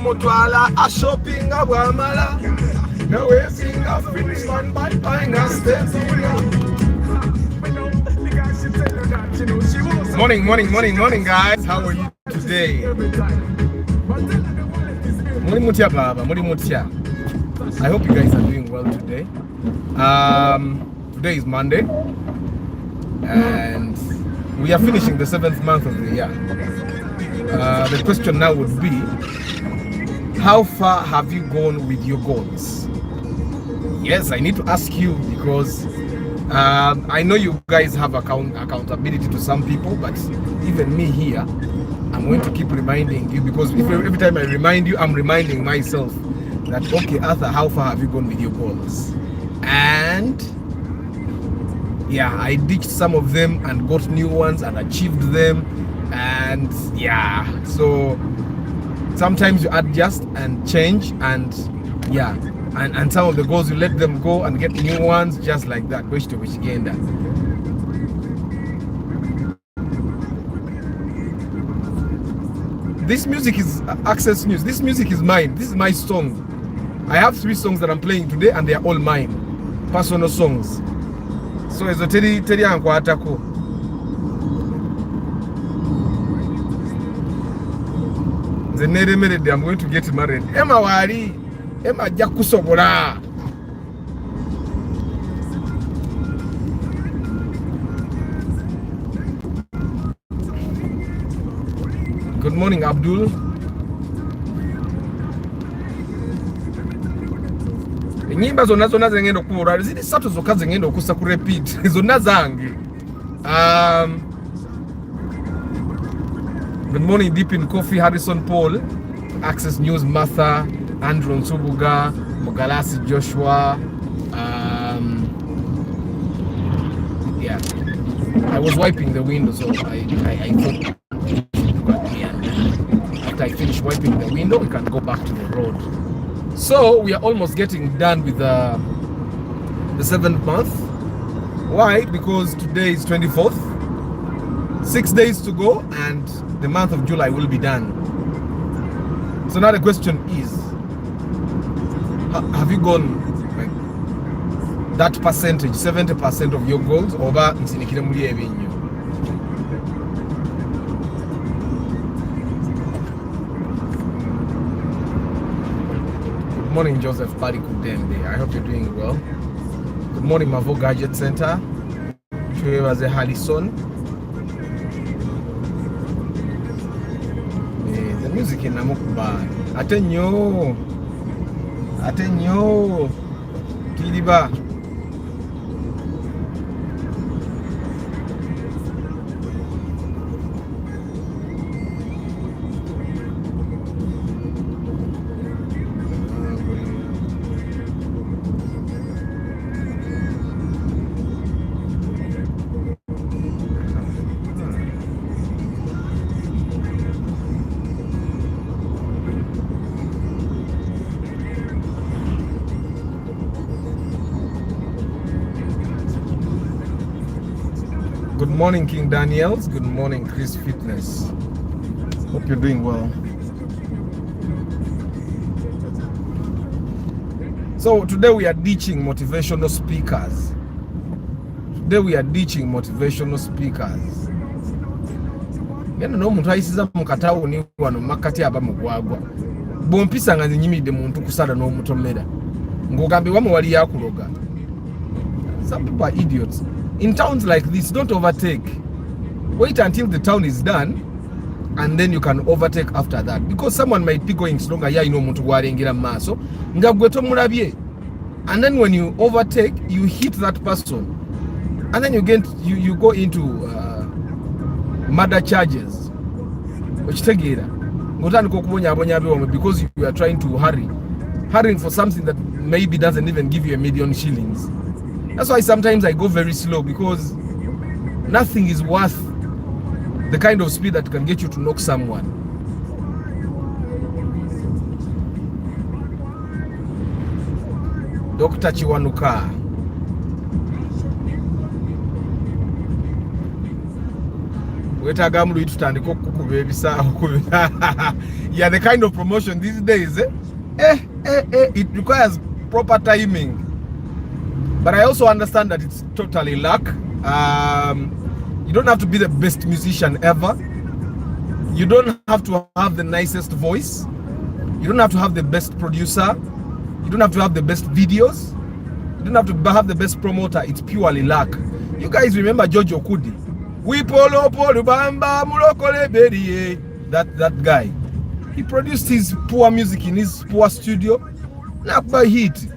mutwala a shopping a wamala. Now we sing a finish line by buying a step. Morning, guys. How are you today? Muri mutia baba, muri mutia. I hope you guys are doing well today. Today is Monday, and we are finishing the 7th month of the year. The question now would be, how far have you gone with your goals? Yes, I need to ask you because I know you guys have accountability to some people, but even me here, I'm going to keep reminding you, because every time I remind you, I'm reminding myself that, okay, Arthur, how far have you gone with your goals? And yeah, I ditched some of them and got new ones and achieved them. And yeah, so sometimes you adjust and change, and yeah, and some of the goals you let them go and get new ones, just like that. This music is Access News. This music is mine. This is my song. I have 3 songs that I'm playing today, and they are all mine, personal songs. So as a teri anko atako. I'm going to get married. Emma wari, Emma jakusobora. Good morning, Abdul. Nyimba zona zengendo kuura zili satu zoka zengendo kusa ku repeat zona zange. Good morning, Deep in Coffee, Harrison Paul, Access News, Martha, Andrew Nsubuga, Mogalasi Joshua. Yeah, I was wiping the window, so I thought, after I finish wiping the window, we can go back to the road. So we are almost getting done with the 7th month. Why? Because today is 24th. 6 days to go, and the month of July will be done. So now the question is, have you gone like that percentage, 70% of your goals, over nsinikire muri ebinyu? Good morning, Joseph Pari Kudembe. I hope you're doing well. Good morning, Mavo Gadget Center. Chwebaze Harrison. The music in Namukuba. Atenyo. Kiliba. Good morning, King Daniels. Good morning, Chris Fitness. Hope you're doing well. So today we are ditching motivational speakers. Yena no muntu ayisiza mu katawo ni wano makati aba mugwagwa. Bompisa nga zinyimide muntu kusala no mutomera. Ngogambe wamu wali yakuloga. Some people are idiots. In towns like this, don't overtake. Wait until the town is done, and then you can overtake after that. Because someone might be going stronger. Yeah, you know, muntu warengira maso. Ngagweto mulabye. And then when you overtake, you hit that person, and then you go into murder charges. Because you are trying to hurrying for something that maybe doesn't even give you $1 million shillings. That's why sometimes I go very slow, because nothing is worth the kind of speed that can get you to knock someone. Dr. Chiwanuka. Yeah, the kind of promotion these days, it requires proper timing. But I also understand that it's totally luck. You don't have to be the best musician ever. You don't have to have the nicest voice. You don't have to have the best producer. You don't have to have the best videos. You don't have to have the best promoter. It's purely luck. You guys remember George Okudi? That guy. He produced his poor music in his poor studio. Nakba hit.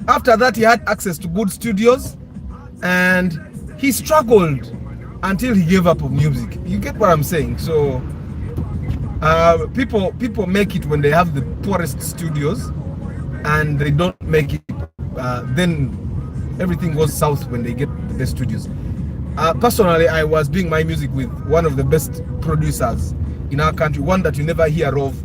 After that, he had access to good studios, and he struggled until he gave up on music. You get what I'm saying? So people make it when they have the poorest studios, and they don't make it. Then everything goes south when they get the best studios. Personally, I was doing my music with one of the best producers in our country, one that you never hear of.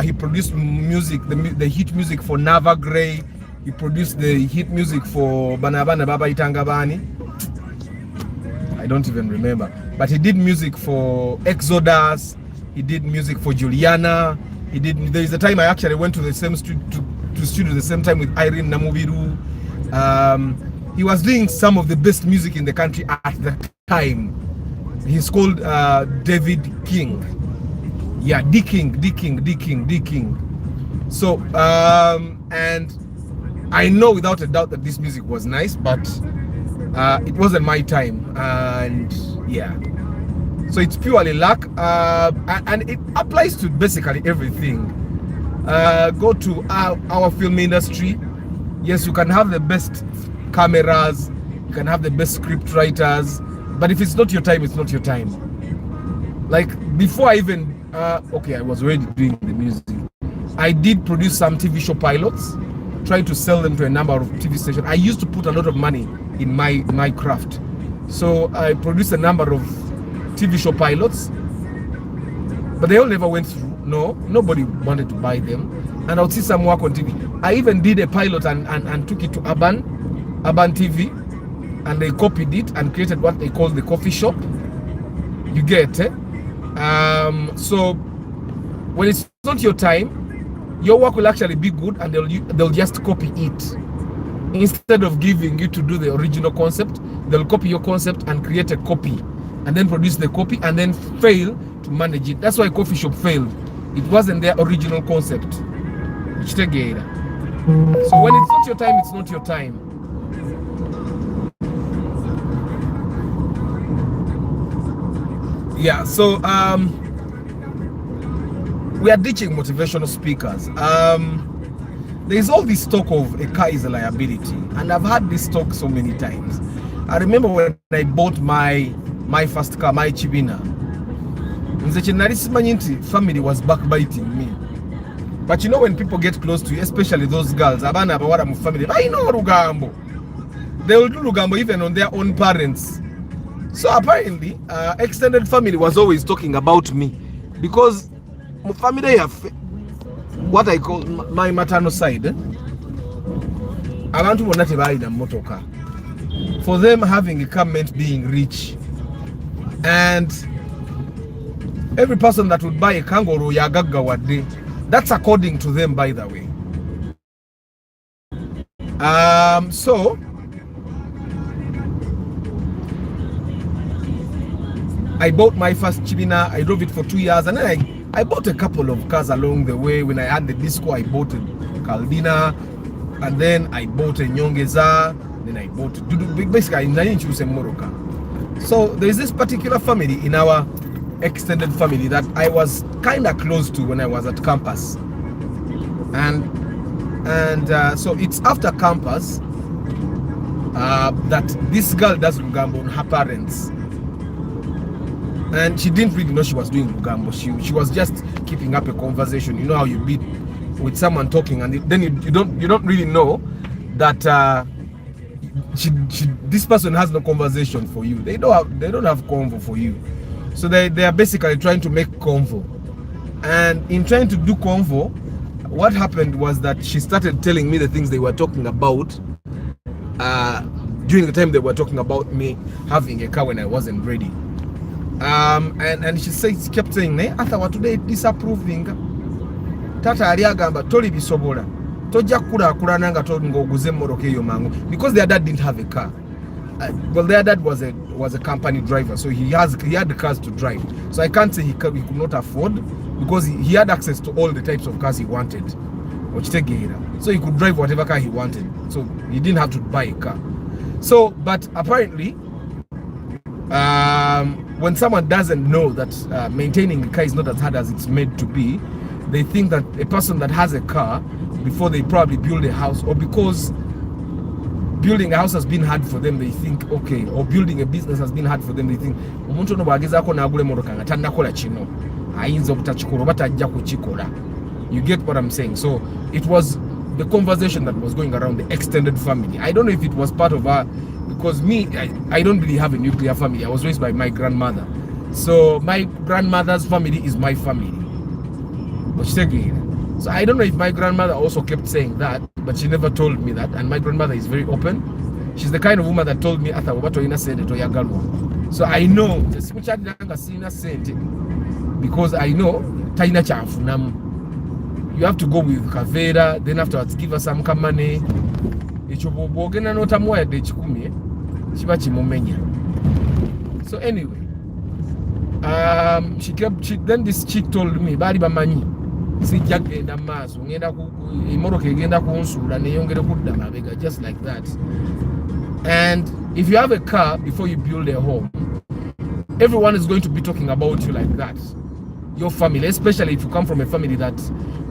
He produced music, the hit music for Nava Grey. He produced the hit music for Banabana Baba Itangabani. I don't even remember. But he did music for Exodus. He did music for Juliana. There is a time I actually went to the same studio the same time with Irene Namubiru. He was doing some of the best music in the country at the time. He's called David King. Yeah, D King. So, and I know without a doubt that this music was nice, but it wasn't my time, and yeah. So it's purely luck, and it applies to basically everything. Go to our film industry. Yes, you can have the best cameras, you can have the best script writers, but if it's not your time, it's not your time. Like before I even, okay, I was already doing the music. I did produce some TV show pilots, trying to sell them to a number of TV stations. I used to put a lot of money in my craft. So I produced a number of TV show pilots, but they all never went through. No, nobody wanted to buy them. And I would see some work on TV. I even did a pilot and took it to Urban TV, and they copied it and created what they call the coffee shop. You get it? So when it's not your time, your work will actually be good, and they'll just copy it. Instead of giving you to do the original concept, they'll copy your concept and create a copy, and then produce the copy and then fail to manage it. That's why Coffee Shop failed. It wasn't their original concept. So when it's not your time, it's not your time. Yeah, so we are ditching motivational speakers. There's all this talk of a car is a liability, and I've had this talk so many times. I remember when I bought my first car, my Chibina. Family was backbiting me. But you know, when people get close to you, especially those girls, family, I know Rugambo. They will do Rugambo even on their own parents. So apparently, extended family was always talking about me, because my family have what I call my maternal side. Abantu were not buying a motor car. For them, having a car meant being rich, and every person that would buy a kangaroo yagaga wade. That's according to them, by the way. So I bought my first Chibina. I drove it for 2 years, and then I bought a couple of cars along the way. When I had the disco, I bought a Caldina, and then I bought a Nyongeza, then I bought basically I didn't choose a Moroka. So there's this particular family in our extended family that I was kind of close to when I was at campus, and so it's after campus that this girl does Lugambo on her parents, and she didn't really know she was doing Lugambo. She was just keeping up a conversation. You know how you be with someone talking, and then you don't really know that this person has no conversation for you. They don't have convo for you. So they are basically trying to make convo, and in trying to do convo, what happened was that she started telling me the things they were talking about during the time they were talking about me having a car when I wasn't ready. And she kept saying, "Ne, Arthur, what today disapproving." Tata ali agamba toli bisobola. Tojja kula nga ngoguze mmoroka eyo mangu, because their dad didn't have a car. Well, their dad was a company driver, so he had the cars to drive. So I can't say he could not afford, because he had access to all the types of cars he wanted. So he could drive whatever car he wanted. So he didn't have to buy a car. So, but apparently, when someone doesn't know that maintaining a car is not as hard as it's made to be, they think that a person that has a car, before they probably build a house, or because building a house has been hard for them, they think, okay, or building a business has been hard for them, they think, omuntu ono bwagezako n'agula emmotoka nga tannakola kino ayinza obutakikola oba tajja kukikola. You get what I'm saying? So it was the conversation that was going around the extended family. I don't know if it was part of her, because me, I don't really have a nuclear family. I was raised by my grandmother. So my grandmother's family is my family. So I don't know if my grandmother also kept saying that, but she never told me that. And my grandmother is very open. She's the kind of woman that told me, so I know, because I know, you have to go with Kavera, then afterwards give her some money. So anyway, then this chick told me, Bari Bamanyi, just like that. And if you have a car before you build a home, everyone is going to be talking about you like that. Your family, especially if you come from a family that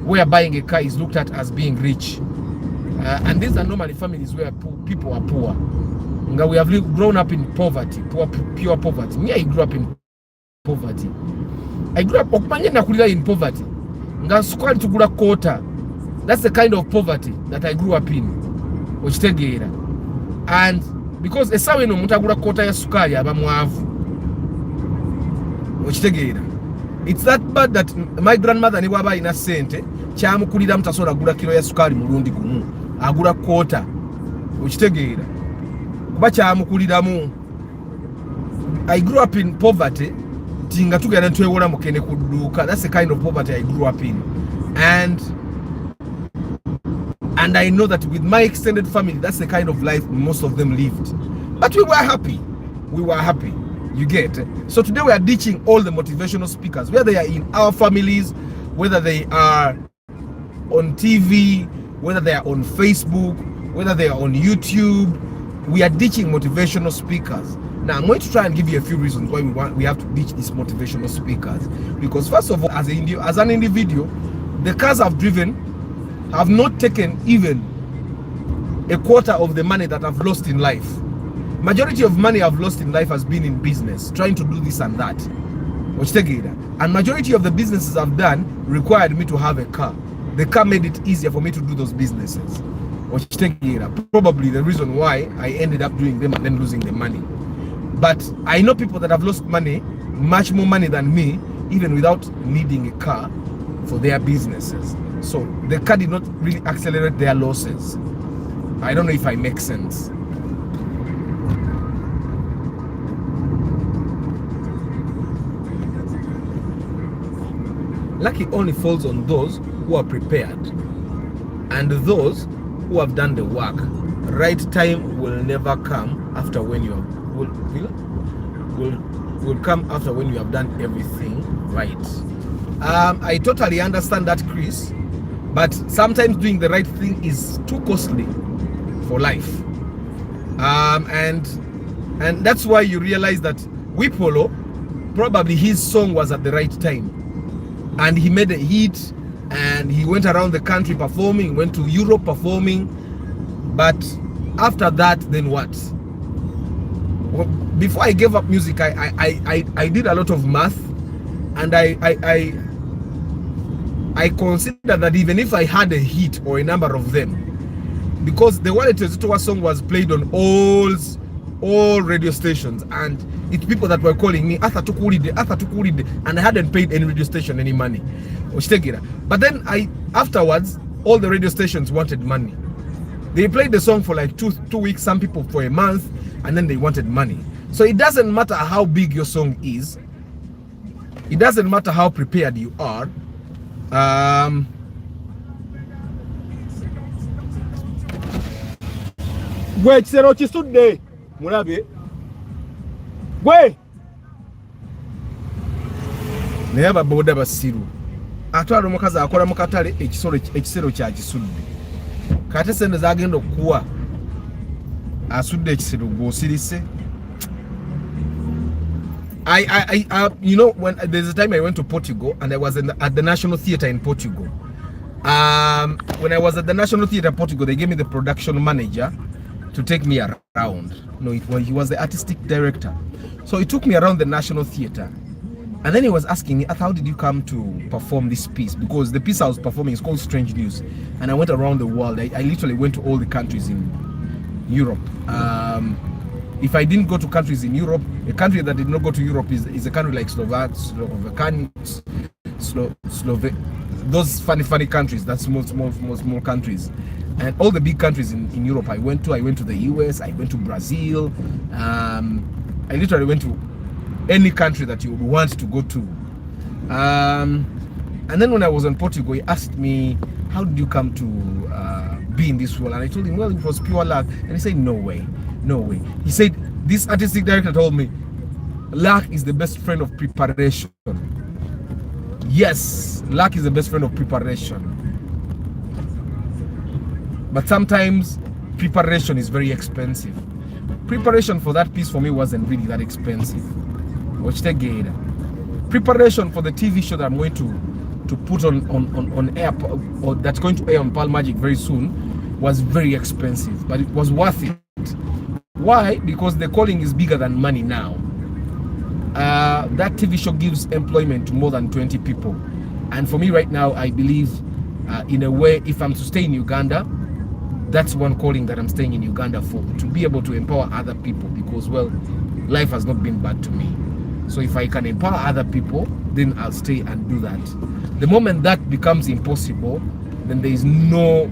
where buying a car is looked at as being rich. And these are normally families where people are poor. We have grown up in poverty, pure poverty. Me, I grew up in poverty. I grew up in poverty. That's the kind of poverty that I grew up in. And because esawe no mutagula kota ya sukari abamwavu. It's that bad that my grandmother niwa ba ina sente kyamukulira mutasola gula kilo ya sukari mulundi gumu agula kota okitegeera kuba kyamukuliramu. I grew up in poverty tinga tugenda twewola mukene kudduka. That's the kind of poverty I grew up in, and I know that with my extended family, that's the kind of life most of them lived. But we were happy. You get? So today we are ditching all the motivational speakers, whether they are in our families, whether they are on TV, whether they are on Facebook, whether they are on YouTube. We are ditching motivational speakers. Now I'm going to try and give you a few reasons why we have to ditch these motivational speakers. Because first of all, as an individual, the cars I've driven have not taken even a quarter of the money that I've lost in life. Majority of money I've lost in life has been in business, trying to do this and that. And majority of the businesses I've done required me to have a car. The car made it easier for me to do those businesses. Probably the reason why I ended up doing them and then losing the money. But I know people that have lost money, much more money than me, even without needing a car for their businesses. So the car did not really accelerate their losses. I don't know if I make sense. Lucky only falls on those who are prepared and those who have done the work. Right time will never come after when you will come after when you have done everything right. I totally understand that, Chris, but sometimes doing the right thing is too costly for life. And that's why you realize that Wipolo, probably his song was at the right time. And he made a hit, and he went around the country performing, went to Europe performing. But after that, then what? Well, before I gave up music, I did a lot of math, and I consider that even if I had a hit or a number of them, because the Wale Tezitowa song was played on all radio stations, and it's people that were calling me Arthur Tukulide, and I hadn't paid any radio station any money. But then afterwards, all the radio stations wanted money. They played the song for like two weeks, some people for a month, and then they wanted money. So it doesn't matter how big your song is, it doesn't matter how prepared you are. Gwe kisero kisudde mulabe gwe naye ababoda basiru atwala omukazi akola mu katale ekisero kya kisudde kate sente zagenda okuwa asudde ekisero gwosirise. You know, when there's a time I went to Portugal and I was at the National Theatre in Portugal. When I was at the National Theatre in Portugal, they gave me the production manager to take me around. No, he was the artistic director. So he took me around the National Theatre. And then he was asking me, how did you come to perform this piece? Because the piece I was performing is called Strange News. And I went around the world. I literally went to all the countries in Europe. If I didn't go to countries in Europe, a country that did not go to Europe is a country like Slovakia, those funny countries, that's small countries. And all the big countries in Europe I went to the US, I went to Brazil, I literally went to any country that you would want to go to. And then when I was in Portugal, he asked me, how did you come to be in this role? And I told him, well, it was pure luck. And he said, no way. He said, this artistic director told me, luck is the best friend of preparation. Yes, luck is the best friend of preparation. But sometimes preparation is very expensive. Preparation for that piece for me wasn't really that expensive. Preparation for the TV show that I'm going to put on air, or that's going to air on Pal Magic very soon, was very expensive, but it was worth it. Why? Because the calling is bigger than money now. That TV show gives employment to more than 20 people. And for me right now, I believe in a way, if I'm to stay in Uganda, that's one calling that I'm staying in Uganda for, to be able to empower other people, because, well, life has not been bad to me. So if I can empower other people, then I'll stay and do that. The moment that becomes impossible, then there is no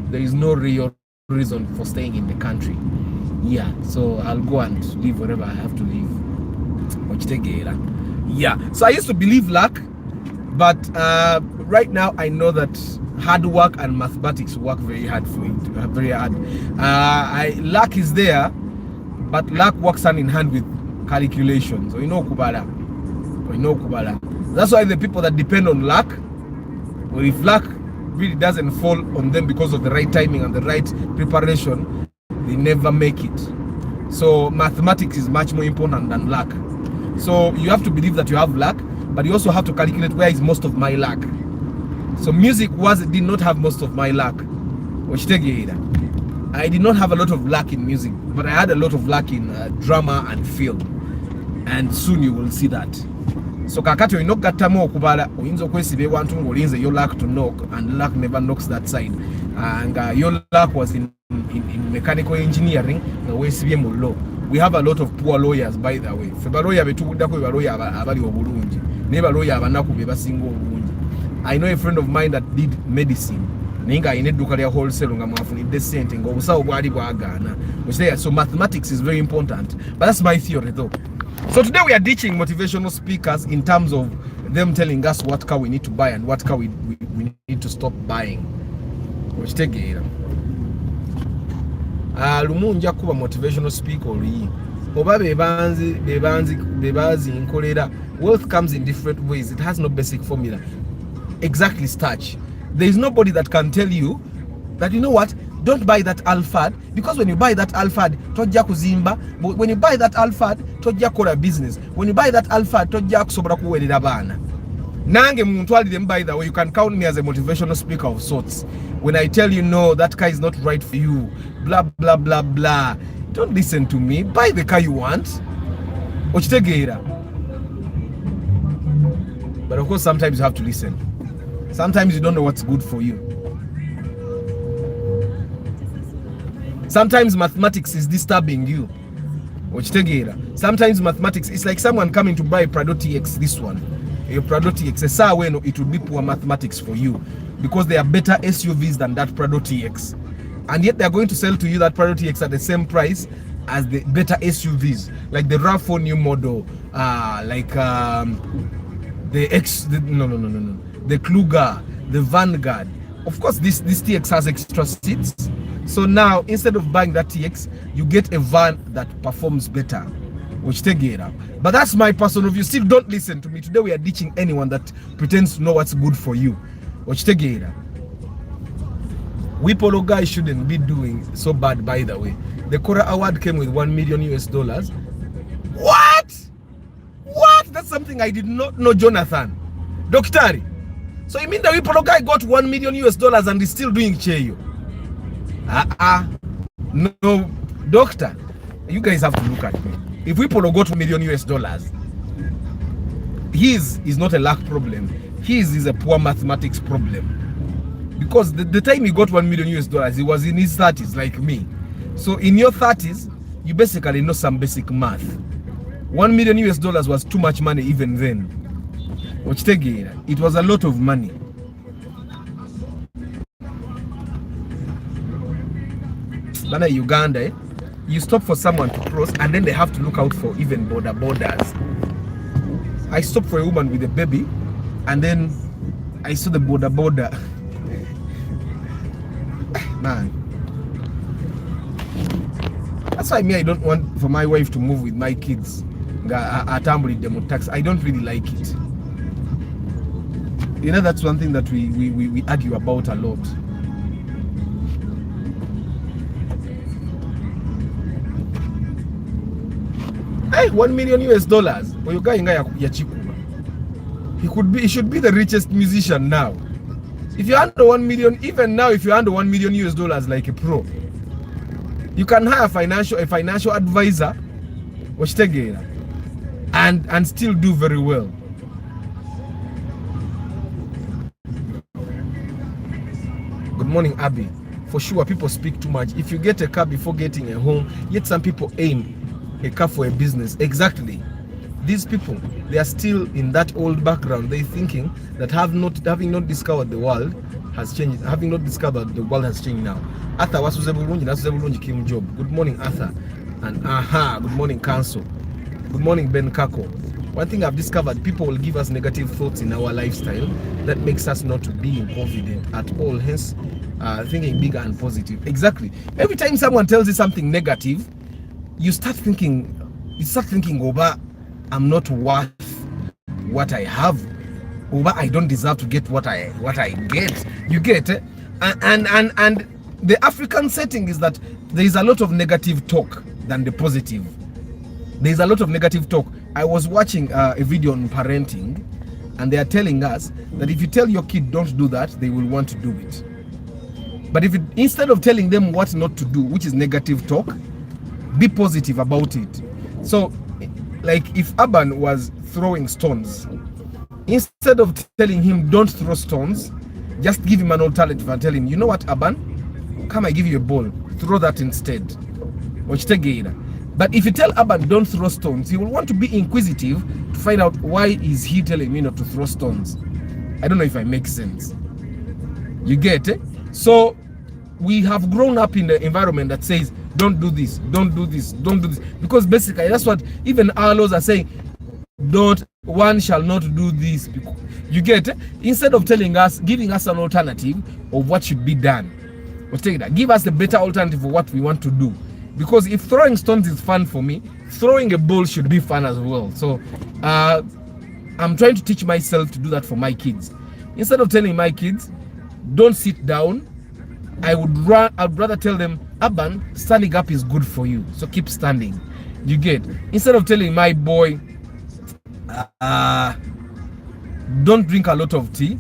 real reason for staying in the country. Yeah, so I'll go and live wherever I have to live. Yeah, so I used to believe luck, but right now I know that hard work and mathematics work very hard for it. Very hard. Luck is there, but luck works hand in hand with calculations. So you know Kubala. That's why the people that depend on luck, or if luck really doesn't fall on them because of the right timing and the right preparation, they never make it. So mathematics is much more important than luck. So you have to believe that you have luck, but you also have to calculate where is most of my luck. So music did not have most of my luck. I did not have a lot of luck in music, but I had a lot of luck in drama and film. And soon you will see that. So kakati oyina okugattamu okubala, oyinza okwesiba ewantu ng'olinze your luck to knock, and luck never knocks that side. And your luck was in mechanical engineering, nga weesibye mu law. We have a lot of poor lawyers, by the way. Fe balawyer betuguddako balawyer abali obulungi, naye balawyer abanaku be basinga obulungi. I know a friend of mine that did medicine. Naye nga alina edduuka lya wholesale nga mwafunidde ssente ng'obusawo bwali bwagaana. So mathematics is very important. But that's my theory though. So today we are teaching motivational speakers in terms of them telling us what car we need to buy and what car we need to stop buying. Lumunja kuba motivational speaker oli oba bebanzi nkolera. Wealth comes in different ways. It has no basic formula. Exactly, starch. There is nobody that can tell you that, you know what, don't buy that Alphard, because when you buy that Alphard tojja kuzimba, when you buy that Alphard tojja kola business, when you buy that Alphard tojja kusobola kuwerera baana. Nange muntwalire, by the way, you can count me as a motivational speaker of sorts. When I tell you, no, that car is not right for you, blah blah blah blah, don't listen to me. Buy the car you want. But of course sometimes you have to listen. Sometimes you don't know what's good for you. Sometimes mathematics is disturbing you. Sometimes mathematics is like someone coming to buy a Prado TX, this one. A Prado TX. It would be poor mathematics for you, because there are better SUVs than that Prado TX. And yet they are going to sell to you that Prado TX at the same price as the better SUVs, like the RAV4 new model, like the Kluger, the Vanguard. Of course, this TX has extra seats. So now, instead of buying that TX, you get a van that performs better. Which take it up. But that's my personal view. Still, don't listen to me. Today we are ditching anyone that pretends to know what's good for you. Which take it up. We Polo guys shouldn't be doing so bad, by the way. The Cora Award came with $1 million US. What? What? That's something I did not know, Jonathan. Doctari. So you mean the Polo guy got $1 million US and is still doing Cheyo? No, doctor. You guys have to look at me. If we Polo got $1 million US, his is not a luck problem. His is a poor mathematics problem. Because the time he got $1 million US, he was in his 30s like me. So in your 30s, you basically know some basic math. $1 million US was too much money even then. Which it was a lot of money. But in Uganda, you stop for someone to cross and then they have to look out for even borders. I stopped for a woman with a baby and then I saw the border. Man. That's why I don't want for my wife to move with my kids. I don't really like it. You know, that's one thing that we argue about a lot. Hey, $1 million US. He should be the richest musician now. If you're under 1 million, even now, if you're under $1 million US like a pro, you can hire a financial advisor, and still do very well. Good morning, Abby. For sure, people speak too much. If you get a car before getting a home, yet some people aim a car for a business. Exactly. These people, they are still in that old background. They're thinking that having not discovered the world has changed. Having not discovered the world has changed now. Arthur, Kim Job. Good morning, Arthur. And good morning, Council. Good morning, Ben Kako. One thing I've discovered, people will give us negative thoughts in our lifestyle that makes us not being confident at all. Hence, thinking bigger and positive. Exactly. Every time someone tells you something negative, you start thinking, Oba, I'm not worth what I have. Oba, I don't deserve to get what I get. You get it? And the African setting is that there is a lot of negative talk than the positive. There is a lot of negative talk. I was watching a video on parenting, and they are telling us that if you tell your kid don't do that, they will want to do it. But instead of telling them what not to do, which is negative talk, be positive about it. So, like if Urban was throwing stones, instead of telling him don't throw stones, just give him an alternative and tell him, you know what, Urban, come I give you a ball, throw that instead. But if you tell Urban don't throw stones, he will want to be inquisitive to find out why is he telling me not to throw stones. I don't know if I make sense. You get it? So we have grown up in the environment that says don't do this, don't do this, don't do this, because basically that's what even our laws are saying. One shall not do this. You get it? Instead of telling us, giving us an alternative of what should be done, we'll take that. Give us the better alternative of what we want to do. Because if throwing stones is fun for me, throwing a ball should be fun as well. So I'm trying to teach myself to do that for my kids. Instead of telling my kids, don't sit down, I'd rather tell them, Urban, standing up is good for you, so keep standing. You get? Instead of telling my boy, don't drink a lot of tea,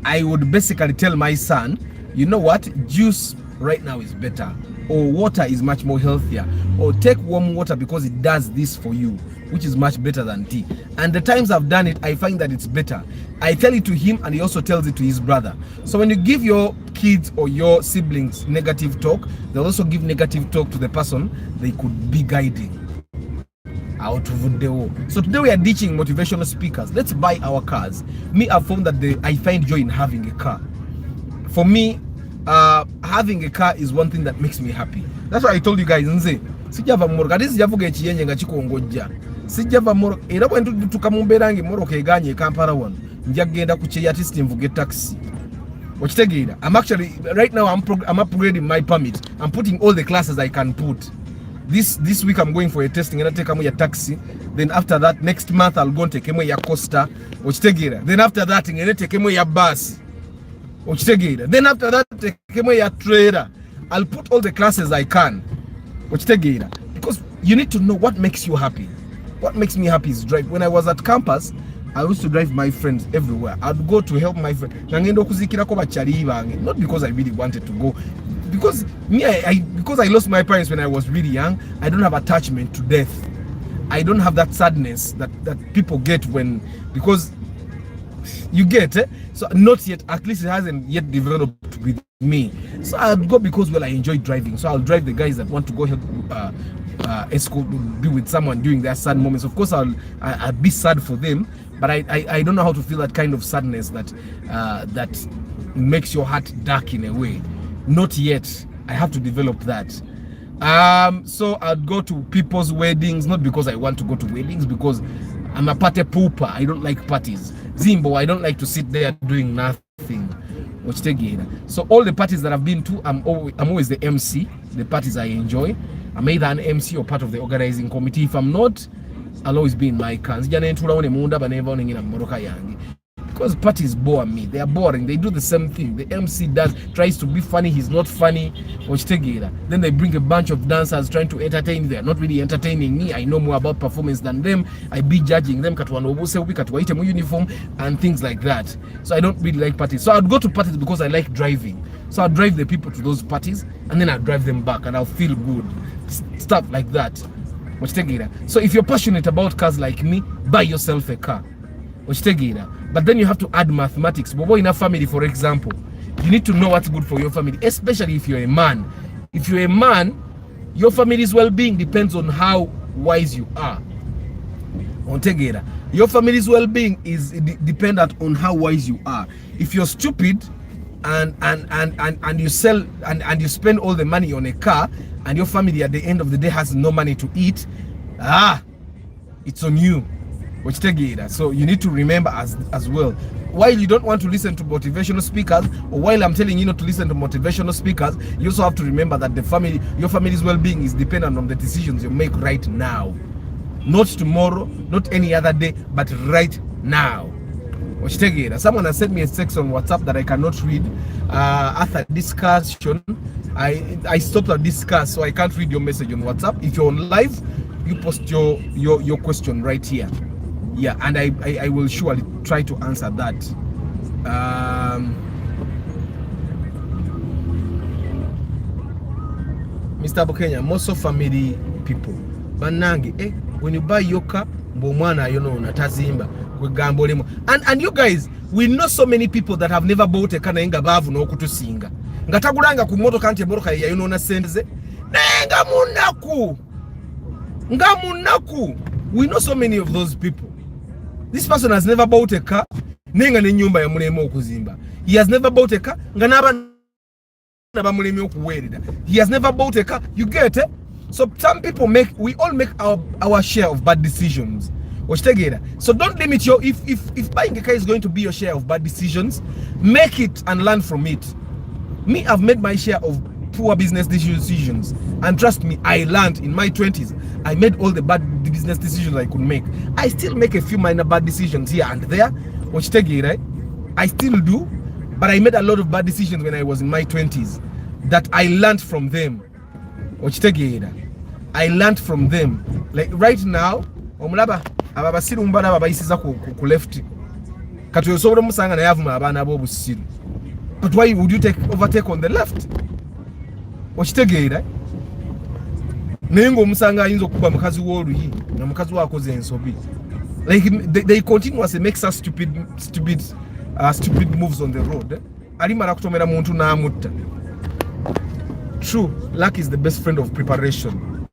I would basically tell my son, you know what, juice right now is better, or water is much more healthier, or take warm water because it does this for you, which is much better than tea. And the times I've done it, I find that it's better. I tell it to him and he also tells it to his brother. So when you give your kids or your siblings negative talk, they'll also give negative talk to the person they could be guiding out of the world. So today we are ditching motivational speakers. Let's buy our cars. Me, I've found that I find joy in having a car. For me, having a car is one thing that makes me happy. That's why I told you guys, sijava moro era bwentu tukamumberange moro keganye Kampala one njagenda ku kye artist mvuge taxi okitegeera. I'm actually right now I'm upgrading my permit. I'm putting all the classes I can put. This week I'm going for a testing and I take a taxi. Then after that next month I'll go and take a Costa okitegeera. Then after that ngene take a bus okitegeera. Then after that take a trailer. I'll put all the classes I can okitegeera, because you need to know what makes you happy. What makes me happy is drive. When I was at campus, I used to drive my friends everywhere. I'd go to help my friends. Not because I really wanted to go. Because because I lost my parents when I was really young, I don't have attachment to death. I don't have that sadness that people get because you get it. So not yet, at least it hasn't yet developed with me. So I'll go because I enjoy driving. So I'll drive the guys that want to go help escort, be with someone during their sad moments. Of course I'll be sad for them, but I don't know how to feel that kind of sadness that makes your heart dark in a way. Not yet. I have to develop that. So I'd go to people's weddings, not because I want to go to weddings, because I'm a party pooper. I don't like parties. Zimbo, I don't like to sit there doing nothing. So all the parties that I've been to, I'm always the MC. The parties I enjoy, I'm either an MC or part of the organizing committee. If I'm not, I'll always be in my cans. Because parties bore me. They are boring. They do the same thing. The MC tries to be funny. He's not funny. Then they bring a bunch of dancers trying to entertain. They are not really entertaining me. I know more about performance than them. I be judging them. Uniform and things like that. So I don't really like parties. So I'd go to parties because I like driving. So I'll drive the people to those parties and then I'll drive them back and I'll feel good. Stuff like that. So if you're passionate about cars like me, buy yourself a car. But then you have to add mathematics. But in a family, for example, you need to know what's good for your family, especially if you're a man. If you're a man, your family's well-being depends on how wise you are. Your family's well-being is dependent on how wise you are. If you're stupid and you sell and you spend all the money on a car, and your family at the end of the day has no money to eat, it's on you. So you need to remember as well, while you don't want to listen to motivational speakers, or while I'm telling you not to listen to motivational speakers, you also have to remember that your family's well-being is dependent on the decisions you make right now. Not tomorrow, not any other day, but right now. Someone has sent me a text on WhatsApp that I cannot read. After discussion, I stopped at discuss, so I can't read your message on WhatsApp. If you're on live, you post your question right here. Yeah, and I will surely try to answer that. Mr. Bukenya, most of family people, banange, when you buy your car, bomwana natazimba, and you guys, we know so many people that have never bought a car na inga bavu no kutusinga. Ngatagulanga ku moto kante boroka ya na senze. Nenga munaku. We know so many of those people. This person has never bought a car. Nenga ne nyumba ya mulemo okuzimba. He has never bought a car. He has never bought a car. You get it? So some people we all make our share of bad decisions. So don't limit if buying a car is going to be your share of bad decisions, make it and learn from it. Me, I've made my share of poor business decisions, and trust me, I learned in my 20s. I made all the bad business decisions I could make. I still make a few minor bad decisions here and there, right? I still do, but I made a lot of bad decisions when I was in my 20s that I learned from them. I learned from them. Like right now, ababasiru mbana babayisiza ku left. Kati yosobora musanga na yavuma abana abo busiru. But why would you overtake on the left? Okitegeera nengo omusanga ayinza okuba mukazi w'oluyi na mukazi wakoze ensobi. Like they continuously makes us stupid moves on the road. Alimara kutomera muntu n'amutta. True, luck is the best friend of preparation.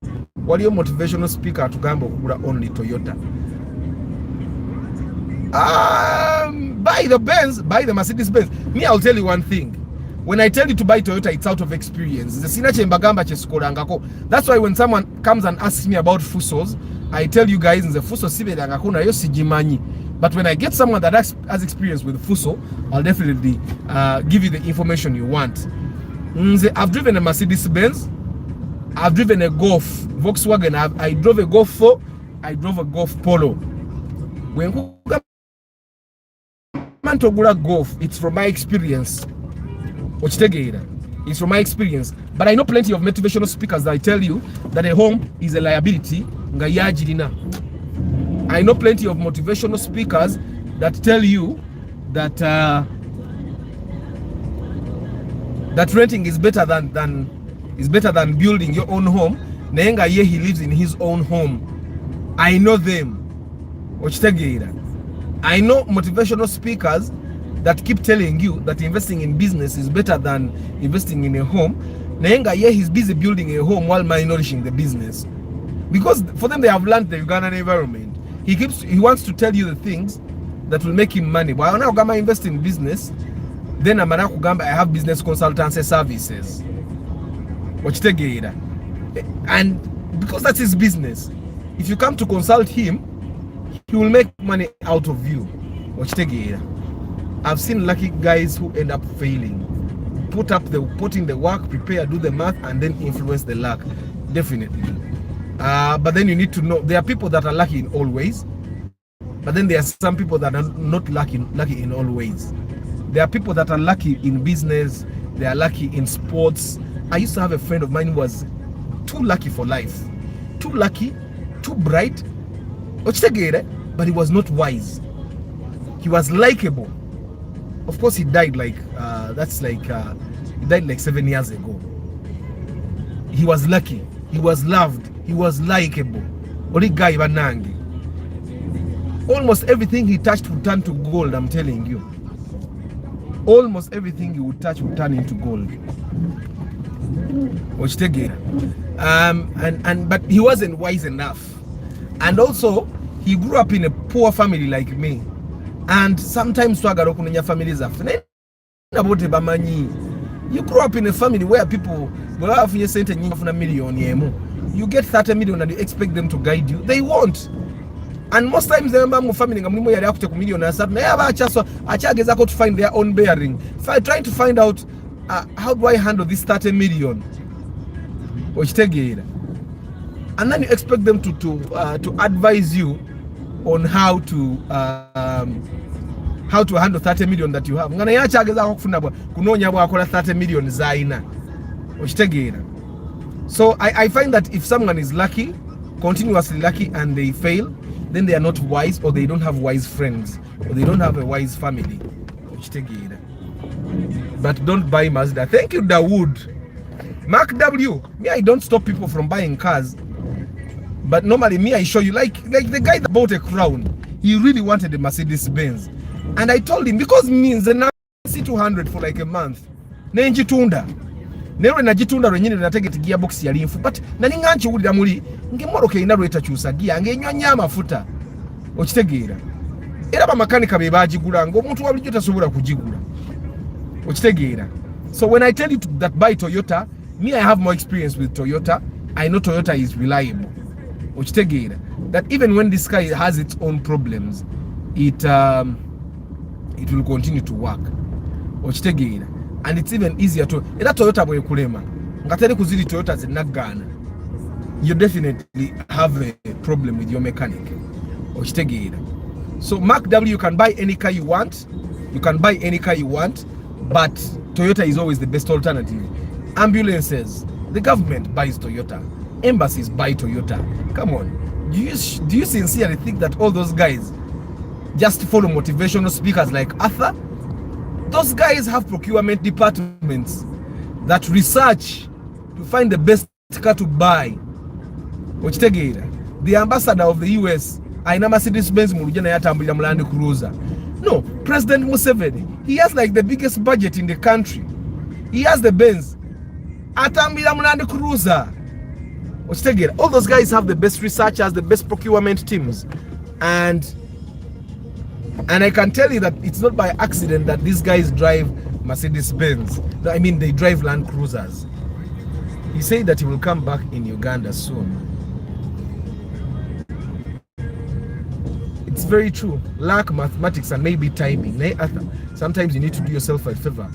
Wali yo motivational speaker atugamba okugula only Toyota. Buy the Benz, buy the Mercedes Benz. Me, I'll tell you one thing. When I tell you to buy Toyota, it's out of experience. That's why when someone comes and asks me about fusos, I tell you guys, in the Fuso Siberanga kuna yo sijimanyi. But when I get someone that has experience with Fuso, I'll definitely give you the information you want. I've driven a Mercedes-Benz. I've driven a Golf, Volkswagen. I drove a Golf 4. I drove a Golf Polo. When Mantogura Golf, it's from my experience. It's from my experience. But I know plenty of motivational speakers that tell you that a home is a liability. I know plenty of motivational speakers that tell you that that renting is better than building your own home. Nenga ye he lives in his own home. I know them. I know motivational speakers that keep telling you that investing in business is better than investing in a home. Nenga ye he's busy building a home while malnourishing the business. Because for them they have learned the Ugandan environment. He wants to tell you the things that will make him money. But now Gama invest in business, then I have business consultancy services. And because that's his business, if you come to consult him, he will make money out of you. I've seen lucky guys who end up failing. Put in the work, prepare, do the math, and then influence the luck. Definitely. But then you need to know there are people that are lucky in all ways, but then there are some people that are not lucky in all ways. There are people that are lucky in business, they are lucky in sports. I used to have a friend of mine who was too lucky for life, too lucky, too bright, but he was not wise. He was likable. Of course, he died he died like 7 years ago. He was lucky. He was loved. He was likable. Almost everything he touched would turn to gold, I'm telling you. Almost everything he would touch would turn into gold. But he wasn't wise enough. And also, he grew up in a poor family like me. And sometimes families are you grew up in a family where people have a million. You get 30 million and you expect them to guide you. They won't. And most times the family million to find their own bearing. Trying to find out how do I handle this 30 million. And then you expect them to advise you on how to handle 30 million that you have. 30 million zaina. So I find that if someone is lucky, continuously lucky, and they fail, then they are not wise, or they don't have wise friends, or they don't have a wise family. But don't buy Mazda. Thank you, Dawood. Mark W. Me, I don't stop people from buying cars. But normally, me, I show you, like the guy that bought a Crown, he really wanted a Mercedes-Benz. And I told him, because means the C200 for like a month. Nenjitunda. Nero najitunda renyine natageti gearbox yali infu. But naninganchi ulira muri ngemoroke inarweta chusa gia ngenywa nyama futa. Okitegeera. Era ba makanika be bagigula ngo omuntu walijjo tasobola kugigula. Okitegeera. So when I tell you that buy Toyota, me I have more experience with Toyota. I know Toyota is reliable. Okitegeera. That even when this car has its own problems, it will continue to work. Okitegeera. And it's even easier to era Toyota bwe kulema ngatali kuzidi Toyota zinagana, you definitely have a problem with your mechanic. Okitegeera. So Mark W, you can buy any car you want, but Toyota is always the best alternative. Ambulances, the government buys Toyota, embassies buy Toyota. Come on, do you sincerely think that all those guys just follow motivational speakers like Arthur? Those guys have procurement departments that research to find the best car to buy. The ambassador of the US, aina Mercedes-Benz mulujana yatambulira mu Land Cruiser. No, President Museveni, he has like the biggest budget in the country. He has the Benz. Atambulira mu Land Cruiser. All those guys have the best researchers, the best procurement teams. And I can tell you that it's not by accident that these guys drive Mercedes-Benz. I mean, they drive Land Cruisers. He said that he will come back in Uganda soon. very true. Lack mathematics and maybe timing. Sometimes you need to do yourself a favor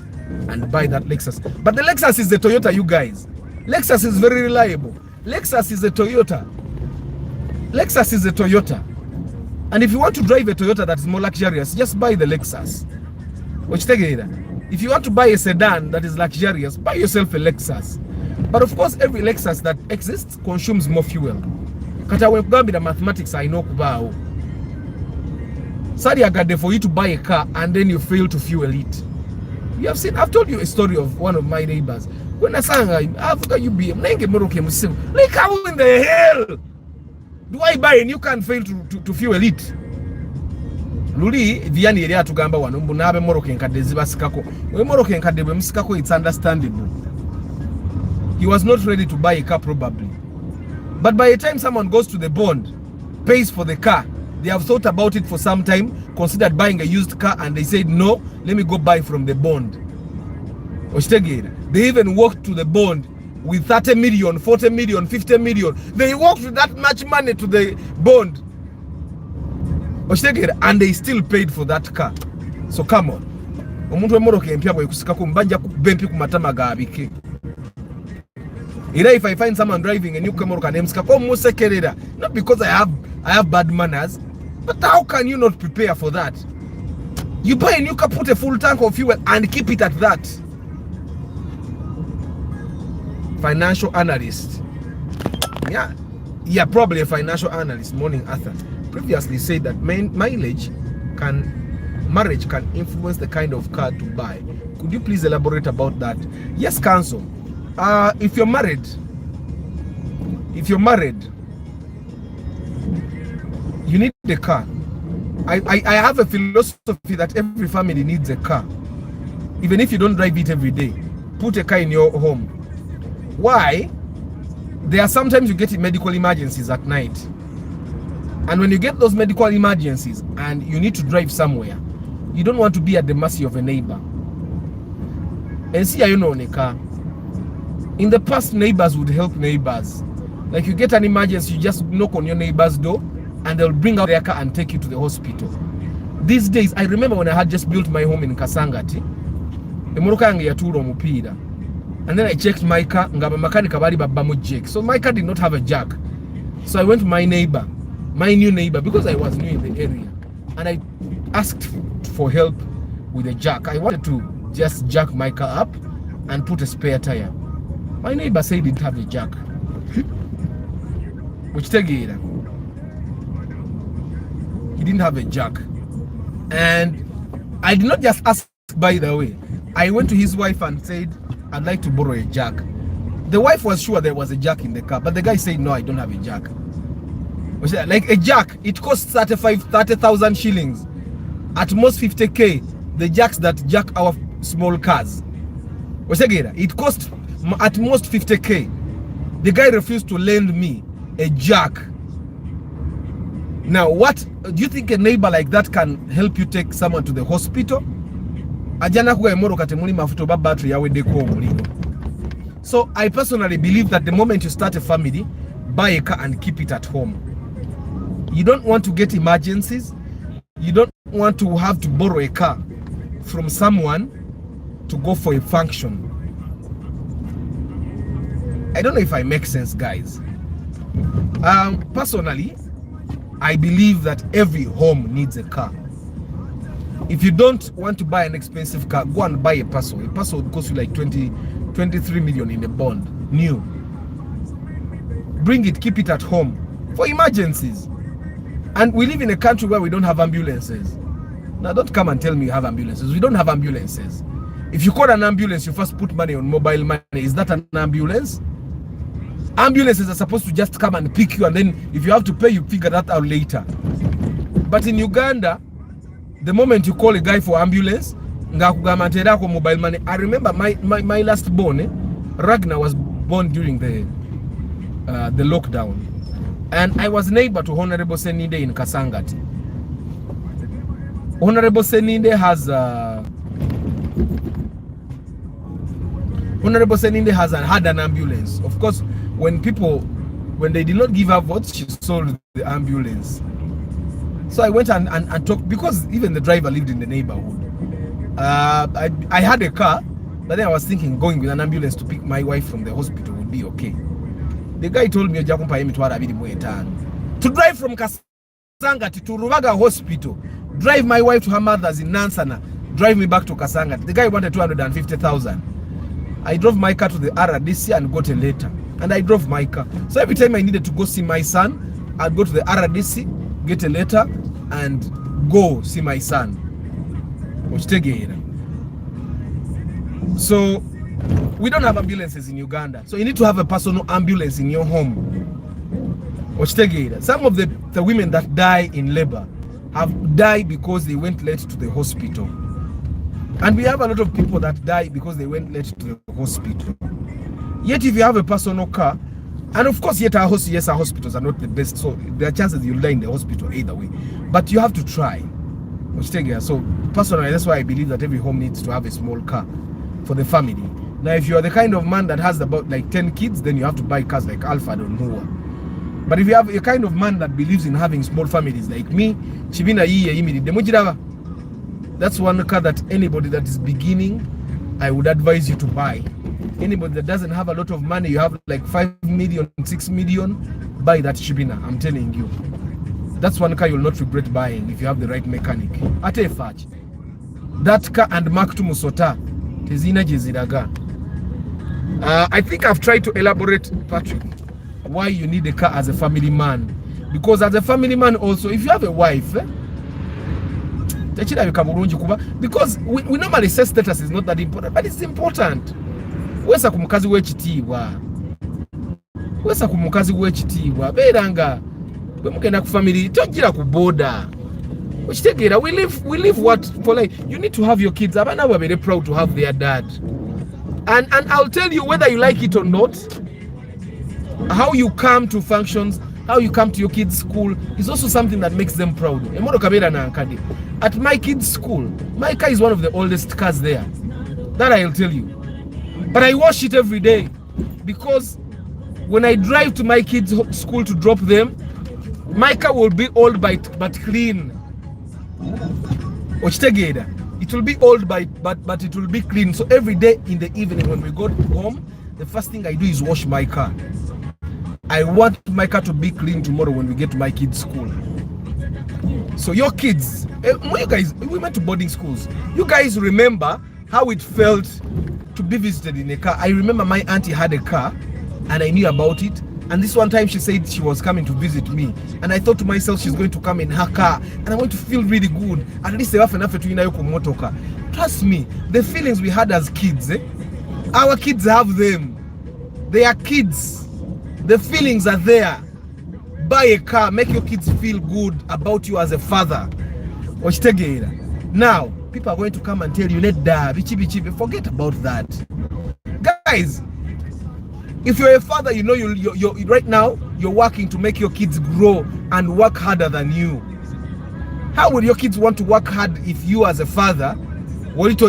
and buy that Lexus. But the Lexus is the Toyota, you guys. Lexus is very reliable. Lexus is a Toyota. Lexus is a Toyota. And if you want to drive a Toyota that is more luxurious, just buy the Lexus. Which take it. If you want to buy a sedan that is luxurious, buy yourself a Lexus. But of course, every Lexus that exists consumes more fuel. Kata when you the mathematics, I know kubao. Sorry, I got there for you to buy a car and then you fail to fuel it. You have seen, I've told you a story of one of my neighbors. When I sang, Africa, you be like, how in the hell do I buy and you can't fail to fuel it? Luli viani area tugamba wano mbunabe moroke nkadde zibasikako. We moroke nkadde bwe musikako, it's understandable. He was not ready to buy a car probably. But by the time someone goes to the bond, pays for the car, they have thought about it for some time, considered buying a used car, and they said, no, let me go buy from the bond. They even walked to the bond with 30 million, 40 million, 50 million. They walked with that much money to the bond. And they still paid for that car. So come on. If I find someone driving a new car, not because I have bad manners, but how can you not prepare for that? You buy a new car, put a full tank of fuel and keep it at that. Financial analyst. Yeah, probably a financial analyst, Morning Arthur, previously said that marriage can influence the kind of car to buy. Could you please elaborate about that? Yes, counsel. If you're married, you need a car. I have a philosophy that every family needs a car. Even if you don't drive it every day, put a car in your home. Why? There are sometimes you get medical emergencies at night. And when you get those medical emergencies and you need to drive somewhere, you don't want to be at the mercy of a neighbor. And see, you know, in a car. In the past, neighbors would help neighbors. Like you get an emergency, you just knock on your neighbor's door and they'll bring out their car and take you to the hospital. These days, I remember when I had just built my home in Kasangati, and then I checked my car, so my car did not have a jack. So I went to my neighbor, my new neighbor, because I was new in the area, and I asked for help with a jack. I wanted to just jack my car up and put a spare tire. My neighbor said he didn't have a jack. Which he didn't have a jack. And I did not just ask, by the way. I went to his wife and said, I'd like to borrow a jack. The wife was sure there was a jack in the car, but the guy said, no, I don't have a jack. Like a jack, it costs 30,000 shillings. At most 50K, the jacks that jack our small cars. It costs at most 50K. The guy refused to lend me a jack. Now, what do you think a neighbor like that can help you take someone to the hospital? So I personally believe that the moment you start a family, buy a car and keep it at home. You don't want to get emergencies. You don't want to have to borrow a car from someone to go for a function. I don't know if I make sense, guys. Personally, I believe that every home needs a car. If you don't want to buy an expensive car, go and buy a Paso. A Paso would cost you like 23 million in a bond, new. Bring it, keep it at home for emergencies. And we live in a country where we don't have ambulances. Now, don't come and tell me you have ambulances. We don't have ambulances. If you call an ambulance, you first put money on mobile money. Is that an ambulance? Ambulances are supposed to just come and pick you, and then if you have to pay, you figure that out later. But in Uganda, the moment you call a guy for ambulance, mobile money. I remember my last born, Ragnar was born during the lockdown, and I was neighbor to Honorable Seninde in Kasangati. Honorable Seninde had an ambulance. Of course, when they did not give her votes, she sold the ambulance. So I went and talked, because even the driver lived in the neighborhood. I had a car, but then I was thinking going with an ambulance to pick my wife from the hospital would be okay. The guy told me to drive from Kasangati to Rubaga Hospital, drive my wife to her mother's in Nansana, drive me back to Kasangati. The guy wanted 250,000. I drove my car to the RDC and got a letter. And I drove my car. So every time I needed to go see my son, I'd go to the RDC, get a letter, and go see my son. So we don't have ambulances in Uganda. So you need to have a personal ambulance in your home. Some of the women that die in labor have died because they went late to the hospital. And we have a lot of people that die because they went late to the hospital. Yet if you have a personal car, and of course our hospitals are not the best, so there are chances you'll die in the hospital either way. But you have to try. So personally, that's why I believe that every home needs to have a small car for the family. Now, if you are the kind of man that has about like 10 kids, then you have to buy cars like Alphard or Noah. But if you have a kind of man that believes in having small families like me, that's one car that anybody that is beginning, I would advise you to buy. Anybody that doesn't have a lot of money, you have like 5 million, 6 million, buy that Shibina. I'm telling you. That's one car you'll not regret buying if you have the right mechanic. Ate fetch. That car and Mark to Musota. Tezina Jeziraga. I think I've tried to elaborate, Patrick, why you need a car as a family man. Because as a family man also, if you have a wife, because we normally say status is not that important, but it's important. Wesa kumukazi wechitiwa. Wesa kumukazi wechitiwa. Beranga. Bemukenda ku family tojira ku border. We live what for, like, you need to have your kids. Abana were very proud to have their dad. And I'll tell you, whether you like it or not, how you come to functions, how you come to your kids' school is also something that makes them proud. At my kids' school, my car is one of the oldest cars there. That I'll tell you. But I wash it every day, because when I drive to my kids' school to drop them, my car will be old but clean. It will be old but it will be clean. So every day in the evening when we go home, the first thing I do is wash my car. I want my car to be clean tomorrow when we get to my kids' school. So your kids, you guys, we went to boarding schools. You guys remember how it felt to be visited in a car? I remember my auntie had a car and I knew about it. And this one time she said she was coming to visit me. And I thought to myself, she's going to come in her car. And I want to feel really good. At least trust me, the feelings we had as kids, our kids have them. They are kids. The feelings are there. Buy a car, make your kids feel good about you as a father. Now, people are going to come and tell you, forget about that. Guys, if you're a father, you know you're right now you're working to make your kids grow and work harder than you. How would your kids want to work hard if you as a father, if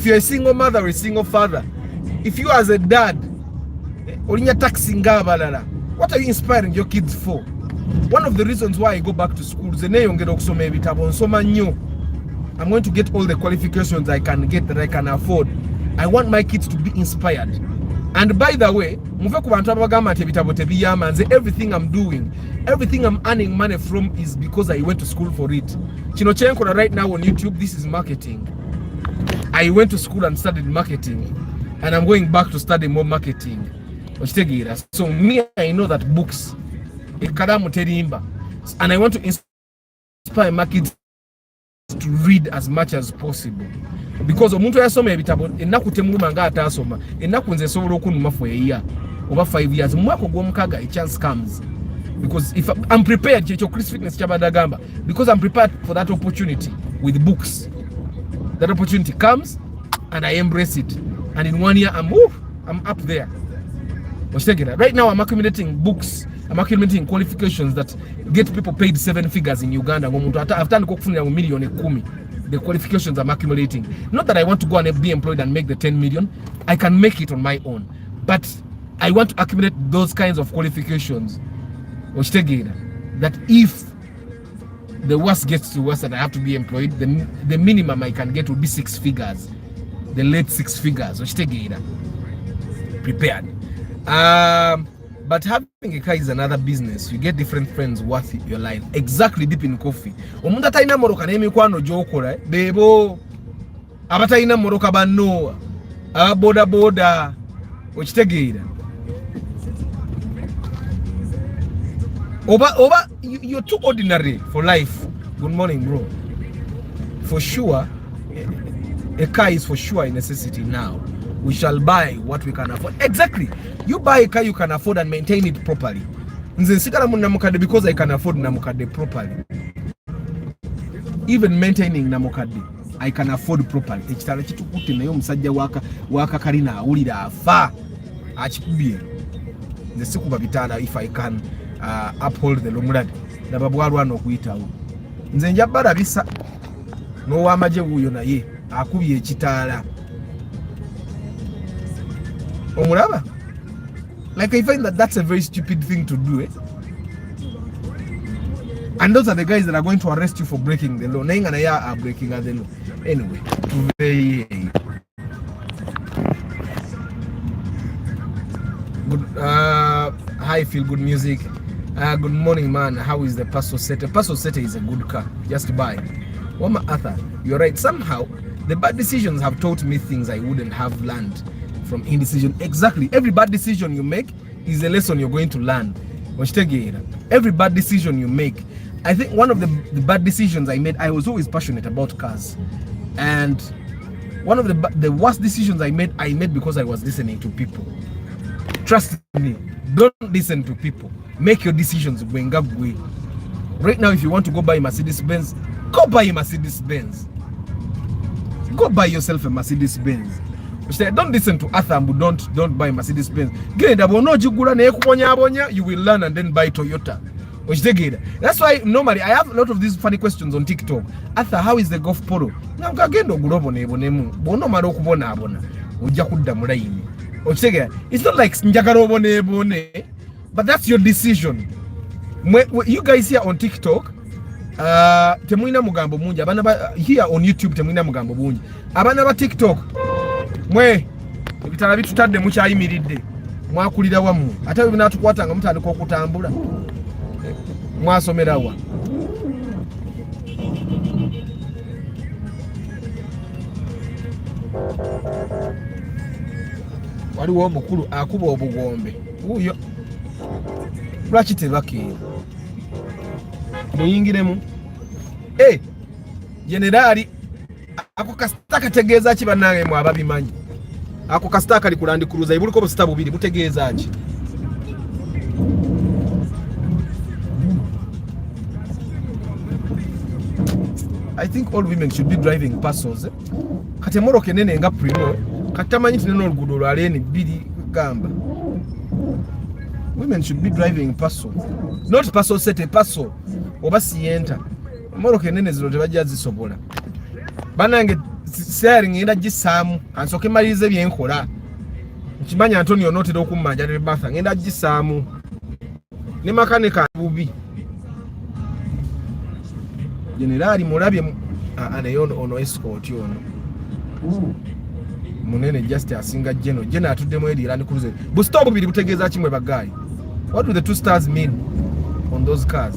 you're a single mother or a single father, if you as a dad, what are you inspiring your kids for? One of the reasons why I go back to school is I'm going to get all the qualifications I can get that I can afford. I want my kids to be inspired. And by the way, everything I'm doing, everything I'm earning money from is because I went to school for it. Chinochenko right now on YouTube, this is marketing. I went to school and studied marketing, and I'm going back to study more marketing. So me, I know that books, and I want to inspire my kids to read as much as possible. Because omuntu yasoma ebitabo ennaku temuluma nga atasoma ennaku nze sobola okunuma for a year over 5 years mu mwaka gw'omukaaga a chance comes, because if I'm prepared kyekyo Chris Fitness kyabadagamba, because I'm prepared for that opportunity with books. That opportunity comes and I embrace it, and in 1 year I'm up there. Right now I'm accumulating books, I'm accumulating qualifications that get people paid 7 figures in Uganda. I've done $1,000,000. The qualifications I'm accumulating. Not that I want to go and be employed and make the 10 million. I can make it on my own. But I want to accumulate those kinds of qualifications. that if the worst gets to worst and I have to be employed, the minimum I can get would be 6 figures, the late 6 figures. Prepared. But having a car is another business. You get different friends worth your line. Exactly, deep in coffee. Omuntu talina moroka n'emikwano gy'okola bebo abatalina moroka banno boda boda okitegeera. Oba you're too ordinary for life. Good morning, bro. For sure, a car is for sure a necessity now. We shall buy what we can afford. Exactly. You buy a car you can afford and maintain it properly. Because I can afford namukade properly. Even maintaining namukade, I can afford properly. Ekitalo kitukutte nayo omusajja waka kalina awulira afa akikubye. Nze sikuba bitanda if I can uphold the lumulad. Nababwalwana okuyitawo. Nze njabala bisa n'owamaje wuyo naye akubye ekitaala. Omulaba? Like I find that that's a very stupid thing to do, eh? And those are the guys that are going to arrest you for breaking the law. Nainga na ya are breaking the law. Anyway, good. Hi, feel good music. Good morning, man. How is the Paso Sete? Paso Sete is a good car. Just buy. Wama Arthur, you're right. Somehow, the bad decisions have taught me things I wouldn't have learned from indecision. Exactly. Every bad decision you make is a lesson you're going to learn. Every bad decision you make. I think one of the bad decisions I made, I was always passionate about cars. And one of the worst decisions I made because I was listening to people. Trust me, don't listen to people. Make your decisions. Right now, if you want to go buy a Mercedes-Benz, go buy a Mercedes-Benz. Go buy yourself a Mercedes-Benz. Don't listen to Athambu, don't buy Mercedes-Benz. You will learn and then buy Toyota. That's why normally I have a lot of these funny questions on TikTok. Arthur, how is the Golf Polo? It's not like but that's your decision. You guys here on TikTok, temwina mugambo mungi abana here on YouTube temwina mugambo mungi abana ba TikTok mwe ebitala bitutadde mukyayimiridde mwakulira wamu ate binatukwatanga mutandika okutambula mwasomerawa waliwo omukulu akuba obugombe uyo lwaki tebakeera muyingiremu generali ako kasita kategeeza ki bannange mwe ababimanyi ako kasita kali kulandi kuluza ibuliko busita bubiri butegeeza ki I think all women should be driving Pasos. Kati moro kenene nga primo katamanyi tineno oluguudo lwaleni bbiri gamba women should be driving Paso, not Paso Sete, Paso oba Sienta. Moro kenene zino tebajja zisobola banange sharing ngenda gisaamu kansoke malize byenkola nkimanya Antonio notera okummanja ne Batha ngenda gisaamu ne makanika bubi generali mulabye anayono ono escort yono munene just asinga jeno atuddemu eri Land Cruiser busita bubiri butegeeza kimwe bagayi. What do the 2 stars mean on those cars?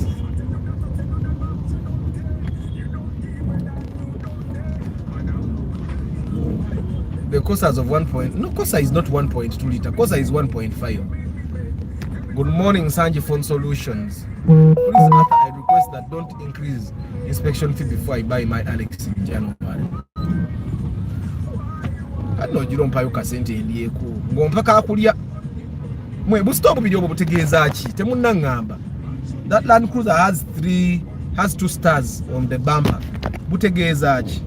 The Corsas of 1 point. No, Corsa is not 1.2 liter. Corsa is 1.5. Good morning, Sanji Phone Solutions. Please, Arthur, I request that don't increase inspection fee before I buy my Alex in January. I know you don't pay your kasente ndiye ku. Ngompaka akulia. Mwe busito bubiri obwo butegeeza ki temunnangamba. That Land Cruiser has 2 stars on the bumper. Butegeeza ki?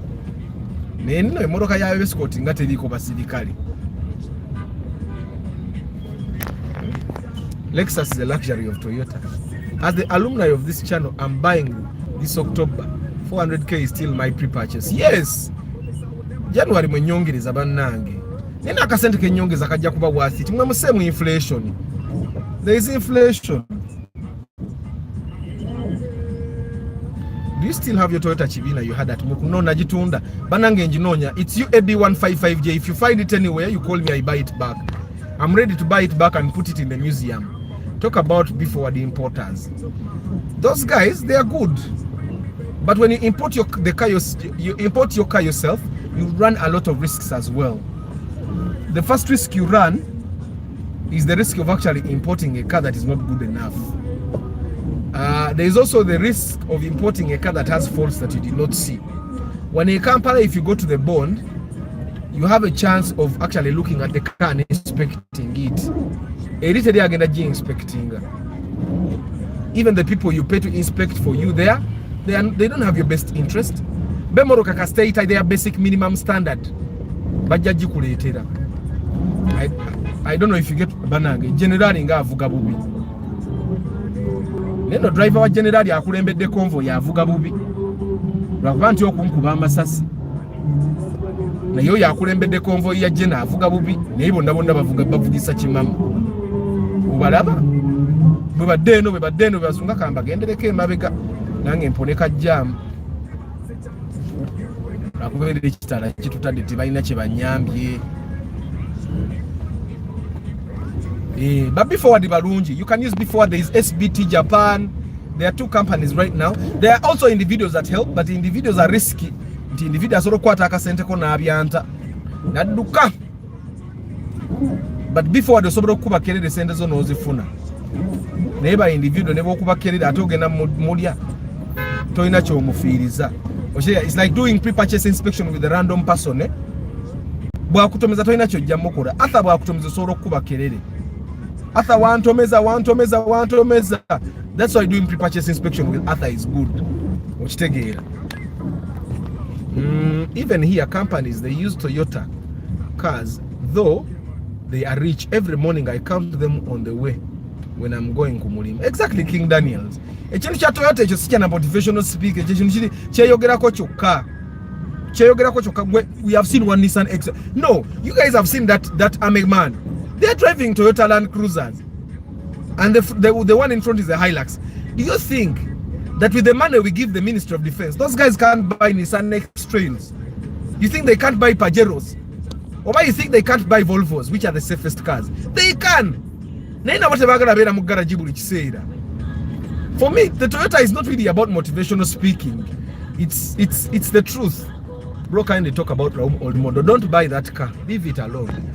Neno emotoka yayo escort nga teriko basirikale. Lexus is a luxury of Toyota. As the alumni of this channel, I'm buying this October. 400k is still my pre-purchase. Yes. January mwenyongereza bannange. Nina akasente kenyongeza kajja kuba bwasi. Timwe musemu inflation. There is inflation. Do you still have your Toyota Chivina you had at Mukuno Najitunda? Banange Njinonya. It's you AD155J. If you find it anywhere, you call me, I buy it back. I'm ready to buy it back and put it in the museum. Talk about before the importers. Those guys, they are good. But when you import your car yourself, you run a lot of risks as well. The first risk you run is the risk of actually importing a car that is not good enough. There is also the risk of importing a car that has faults that you did not see. When in Kampala, if you go to the bond, you have a chance of actually looking at the car and inspecting it. Even the people you pay to inspect for you there, they don't have your best interest. Bemoroka ka state their basic minimum standard. Bajaji kuletera. I don't know if you get banange. General nga avuga bubi. Neno driver wa general akulembedde convoy yavuga bubi. Lwakuba nti okunkuba amasasi. Nayo yakulembedde convoy ya general avuga bubi. Naye bonna bavugisa kimamu. Obalaba? Bwe badde bazunga kamba gendereko emabega. Nange mponeka jam. Nakubere ekitala kitutadde tebalina kye banyambye. But before the balungi, you can use before. There is SBT Japan. There are two companies right now. There are also individuals that help, but individuals are risky. The individuals are quite akasente ko nabyanta. Naduka. But before the sobro kuba kerere sente zo nozifuna. Neba individual nebo kuba kerere atogenda mulya. Toina kyo mufiiriza. It's like doing pre-purchase inspection with a random person. Bwakutomeza toina kyo jja mukola. Atha bwakutomeza sobro kuba kerere. Atha wantomeza. That's why doing pre-purchase inspection with Atha is good. Even here, companies, they use Toyota cars, though they are rich. Every morning I count them on the way when I'm going Kumulim. Exactly, King Daniels. Ekintu kya Toyota ekyo si kyana motivational speaker. Ekintu kiri kyeyogerako kyokka. We have seen one Nissan X. No, you guys have seen that Ame man. They're driving Toyota Land Cruisers. And the one in front is a Hilux. Do you think that with the money we give the Ministry of Defense, those guys can't buy Nissan X-Trails? You think they can't buy Pajeros? Or why you think they can't buy Volvos, which are the safest cars? They can! For me, the Toyota is not really about motivational speaking. It's the truth. Bro, kindly talk about old model. Don't buy that car. Leave it alone.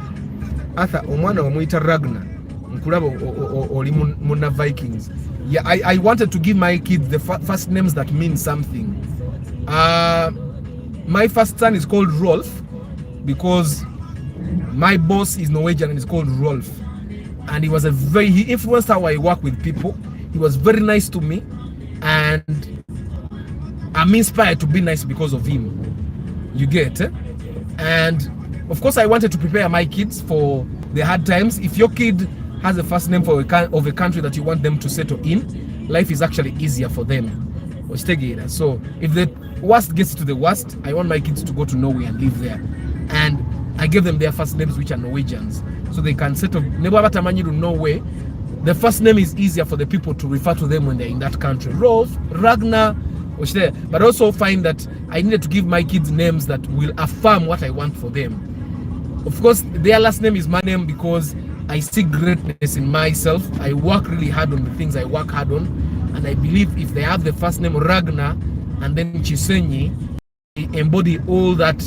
Arthur, omwana omuita Ragnar. Nkulaba oli muna Vikings. Yeah, I wanted to give my kids the first names that mean something. My first son is called Rolf because my boss is Norwegian and is called Rolf. And he influenced how I work with people. He was very nice to me, and I'm inspired to be nice because of him. You get it? And of course, I wanted to prepare my kids for the hard times. If your kid has a first name of a country that you want them to settle in, life is actually easier for them. So if the worst gets to the worst, I want my kids to go to Norway and live there. And I gave them their first names, which are Norwegians, so they can settle. Norway. The first name is easier for the people to refer to them when they're in that country. Rolf, Ragnar, but also find that I needed to give my kids names that will affirm what I want for them. Of course, their last name is my name because I see greatness in myself. I work really hard on the things I work hard on, and I believe if they have the first name Ragnar and then Chisenyi, they embody all that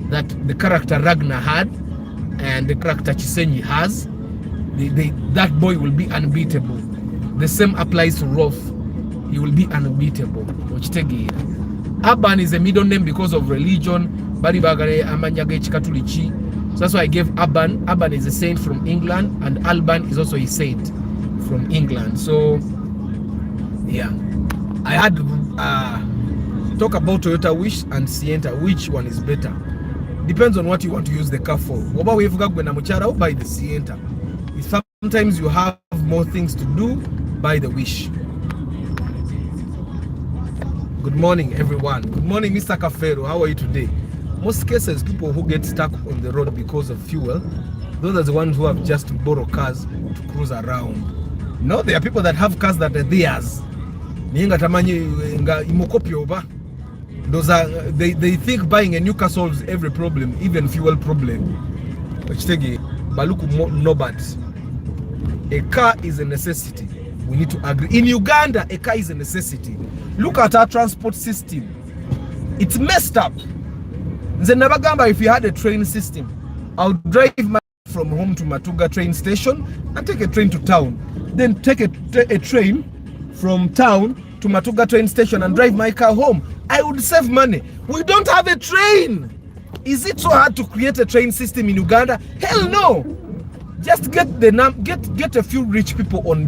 the character Ragnar had and the character Chisenyi has. That boy will be unbeatable. The same applies to Rolf. He will be unbeatable. Aban is a middle name because of religion. So that's why I gave Aban. Aban is a saint from England, and Alban is also a saint from England. So yeah, I had talk about Toyota Wish and Sienta. Which one is better? Depends on what you want to use the car for. Buy the Sienta. If sometimes you have more things to do, buy the Wish. Good morning, everyone. Good morning, Mr. Cafero. How are you today? Most cases, people who get stuck on the road because of fuel, those are the ones who have just borrowed cars to cruise around. No, there are people that have cars that are theirs. ninga tamanyi nga imukopya oba those are they think buying a new car solves every problem, even fuel problem. But look, no, but a car is a necessity. We need to agree. In Uganda, a car is a necessity. Look at our transport system. It's messed up. Zenabagamba, if you had a train system, I'll drive from home to Matuga train station and take a train to town. Then take a train from town to Matuga train station and drive my car home. I would save money. We don't have a train. Is it so hard to create a train system in Uganda? Hell no. Just get a few rich people on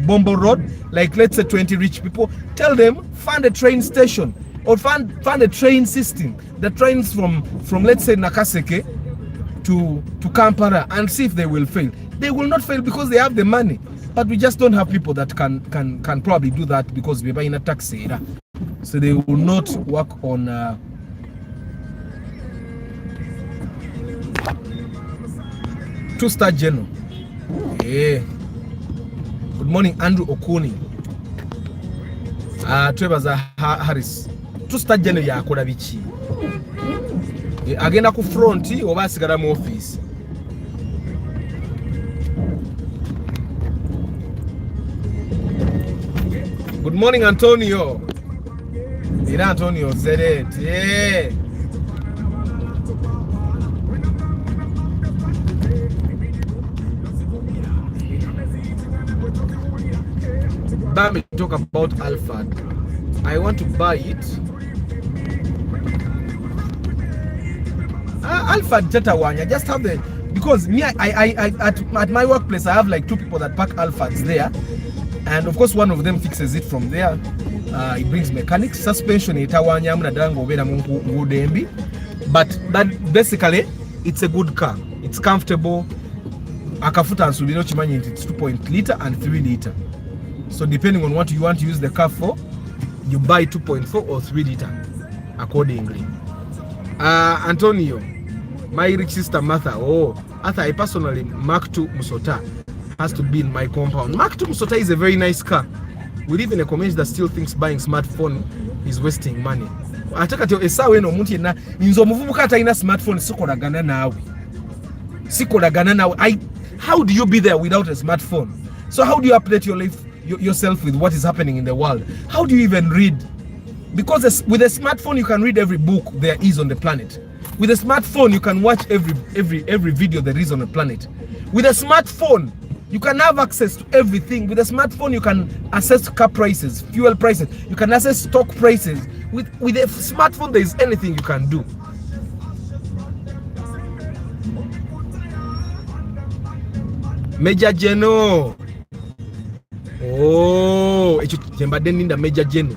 Bombo Road, like let's say 20 rich people. Tell them find a train station or find a train system. The trains from let's say Nakaseke to Kampala, and see if they will fail. They will not fail because they have the money. But we just don't have people that can probably do that because we're buying a taxi. So they will not work on two-star general. Yeah. Good morning, Andrew Okuni. Trevor Harris. Two-star general yakola bichi. Agenda ku front oba asigala mu office. Good morning, Antonio. Ira Antonio said it. Yeah. Bami talk about Alphard. I want to buy it. Alphard Tetawanya. Just have the, because me I at my workplace I have like 2 people that pack Alphards there, and of course one of them fixes it from there. It brings mechanics, suspension itawanya mnadango obera mu dembi, but basically it's a good car. It's comfortable. Akafuta ansubino chimanyi it's 2.0 liter and 3 liter. So depending on what you want to use the car for, you buy 2.4 or 3 liter accordingly. Antonio, my rich sister Martha. Oh, Arthur, I personally Mark II Musota has to be in my compound. Mark II Musota is a very nice car. We live in a community that still thinks buying smartphone is wasting money. Ataka tyo esawe no muntu yenna inzo muvubuka atalina smartphone sikolagana nawe. Sikolagana nawe. How do you be there without a smartphone? So how do you update your life yourself with what is happening in the world? How do you even read? Because with a smartphone you can read every book there is on the planet. With a smartphone you can watch every video there is on the planet. With a smartphone you can have access to everything. With a smartphone you can access car prices, fuel prices, you can access stock prices. With a smartphone there is anything you can do. Major General. Oh, Major General.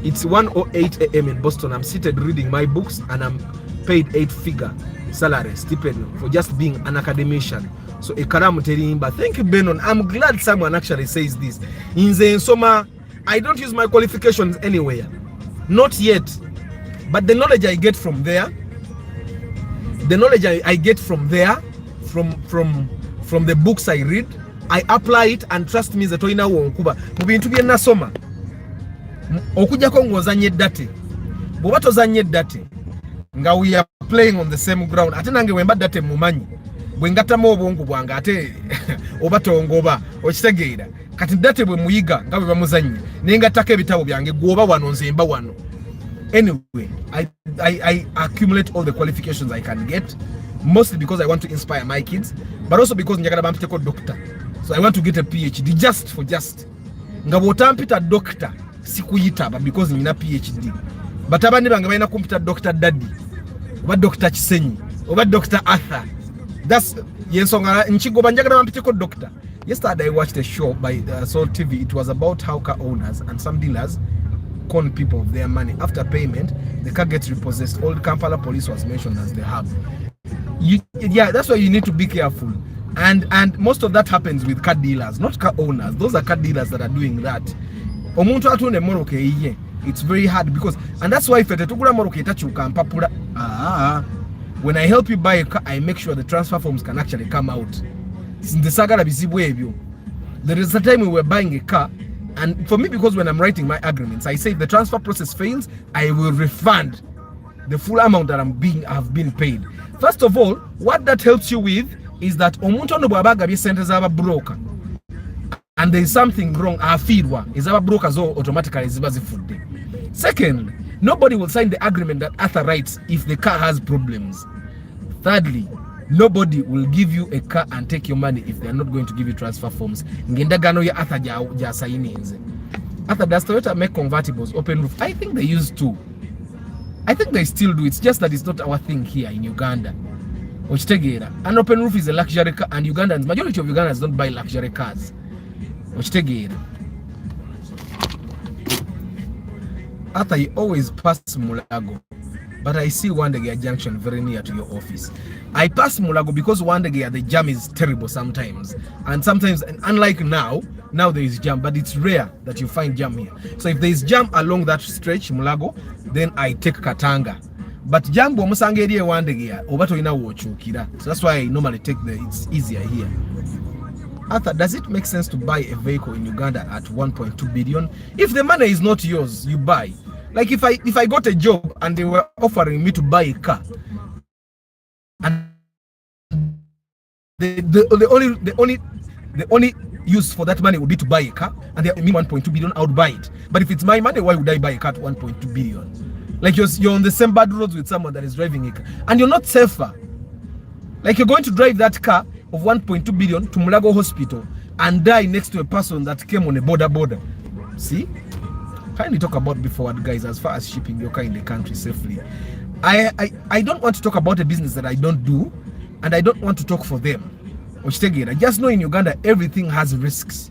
It's 1:08 a.m. in Boston. I'm seated reading my books and I'm paid 8-figure salary stipend for just being an academician. So but thank you, Benon. I'm glad someone actually says this. In the summer, I don't use my qualifications anywhere. Not yet. But the knowledge I get from there, from the books I read, I apply it, and trust me, zetoina wonkuba mubintu bye nasoma okujjako ngozanye date bwoba tozanye date nga we are playing on the same ground ate nange wemba date mumanyi bwe ngatamu obwongo bwange ate oba tongoba okitegeera kati date bwe muyiga nga bwe bamuzanye nengatako ebitabo byange gwoba wano nzemba wano. Anyway, I accumulate all the qualifications I can get, mostly because I want to inspire my kids, but also because njagala bampiteko doctor. So I want to get a PhD just. Nga botampita doctor sikuyitaba because nina PhD. But abandi bange balina kumpita Dr. Daddy, oba Dr. Chisenyi, oba Dr. Arthur. That's yensonga nchigoba njagala bampiteko doctor. Yesterday I watched a show by Soul TV. It was about how car owners and some dealers con people of their money. After payment, the car gets repossessed. Old Kampala police was mentioned as the hub. Yeah, that's why you need to be careful. And most of that happens with car dealers, not car owners. Those are car dealers that are doing that. It's very hard because, and that's why when I help you buy a car, I make sure the transfer forms can actually come out. There is a time we were buying a car And for me, because when I'm writing my agreements, I say if the transfer process fails, I will refund the full amount that have been paid. First of all, what that helps you with is that omuntu ono bwabagabye sente z'aba broker and there is something wrong, afiirwa ez'aba brokers automatically ziba zifudde. Second, nobody will sign the agreement that Arthur writes if the car has problems. Thirdly, nobody will give you a car and take your money if they are not going to give you transfer forms. Ngendagano ya Arthur ja signinze. Arthur, does Toyota make convertibles open roof? I think they used to. I think they still do. It's just that it's not our thing here in Uganda. Ochitegera. An open roof is a luxury car, and Ugandans, majority of Ugandans don't buy luxury cars. Ochitegera. Arthur, you always pass Mulago, but I see Wandegea Junction very near to your office. I pass Mulago because Wandegea, the jam is terrible sometimes. And sometimes, unlike now there is jam, but it's rare that you find jam here. So if there is jam along that stretch, Mulago, then I take Katanga. But jam Bomusangeri Wandegea, Obato ina wochukira. So that's why I normally take it's easier here. Arthur, does it make sense to buy a vehicle in Uganda at 1.2 billion? If the money is not yours, you buy. Like if I got a job and they were offering me to buy a car, and the only use for that money would be to buy a car, and they give me 1.2 billion, I would buy it. But if it's my money, why would I buy a car at 1.2 billion? Like you're on the same bad roads with someone that is driving a car, and you're not safer. Like you're going to drive that car of 1.2 billion to Mulago Hospital and die next to a person that came on a border. See? Kindly talk about before, guys, as far as shipping your car in the country safely. I don't want to talk about a business that I don't do, and I don't want to talk for them. I just know in Uganda everything has risks.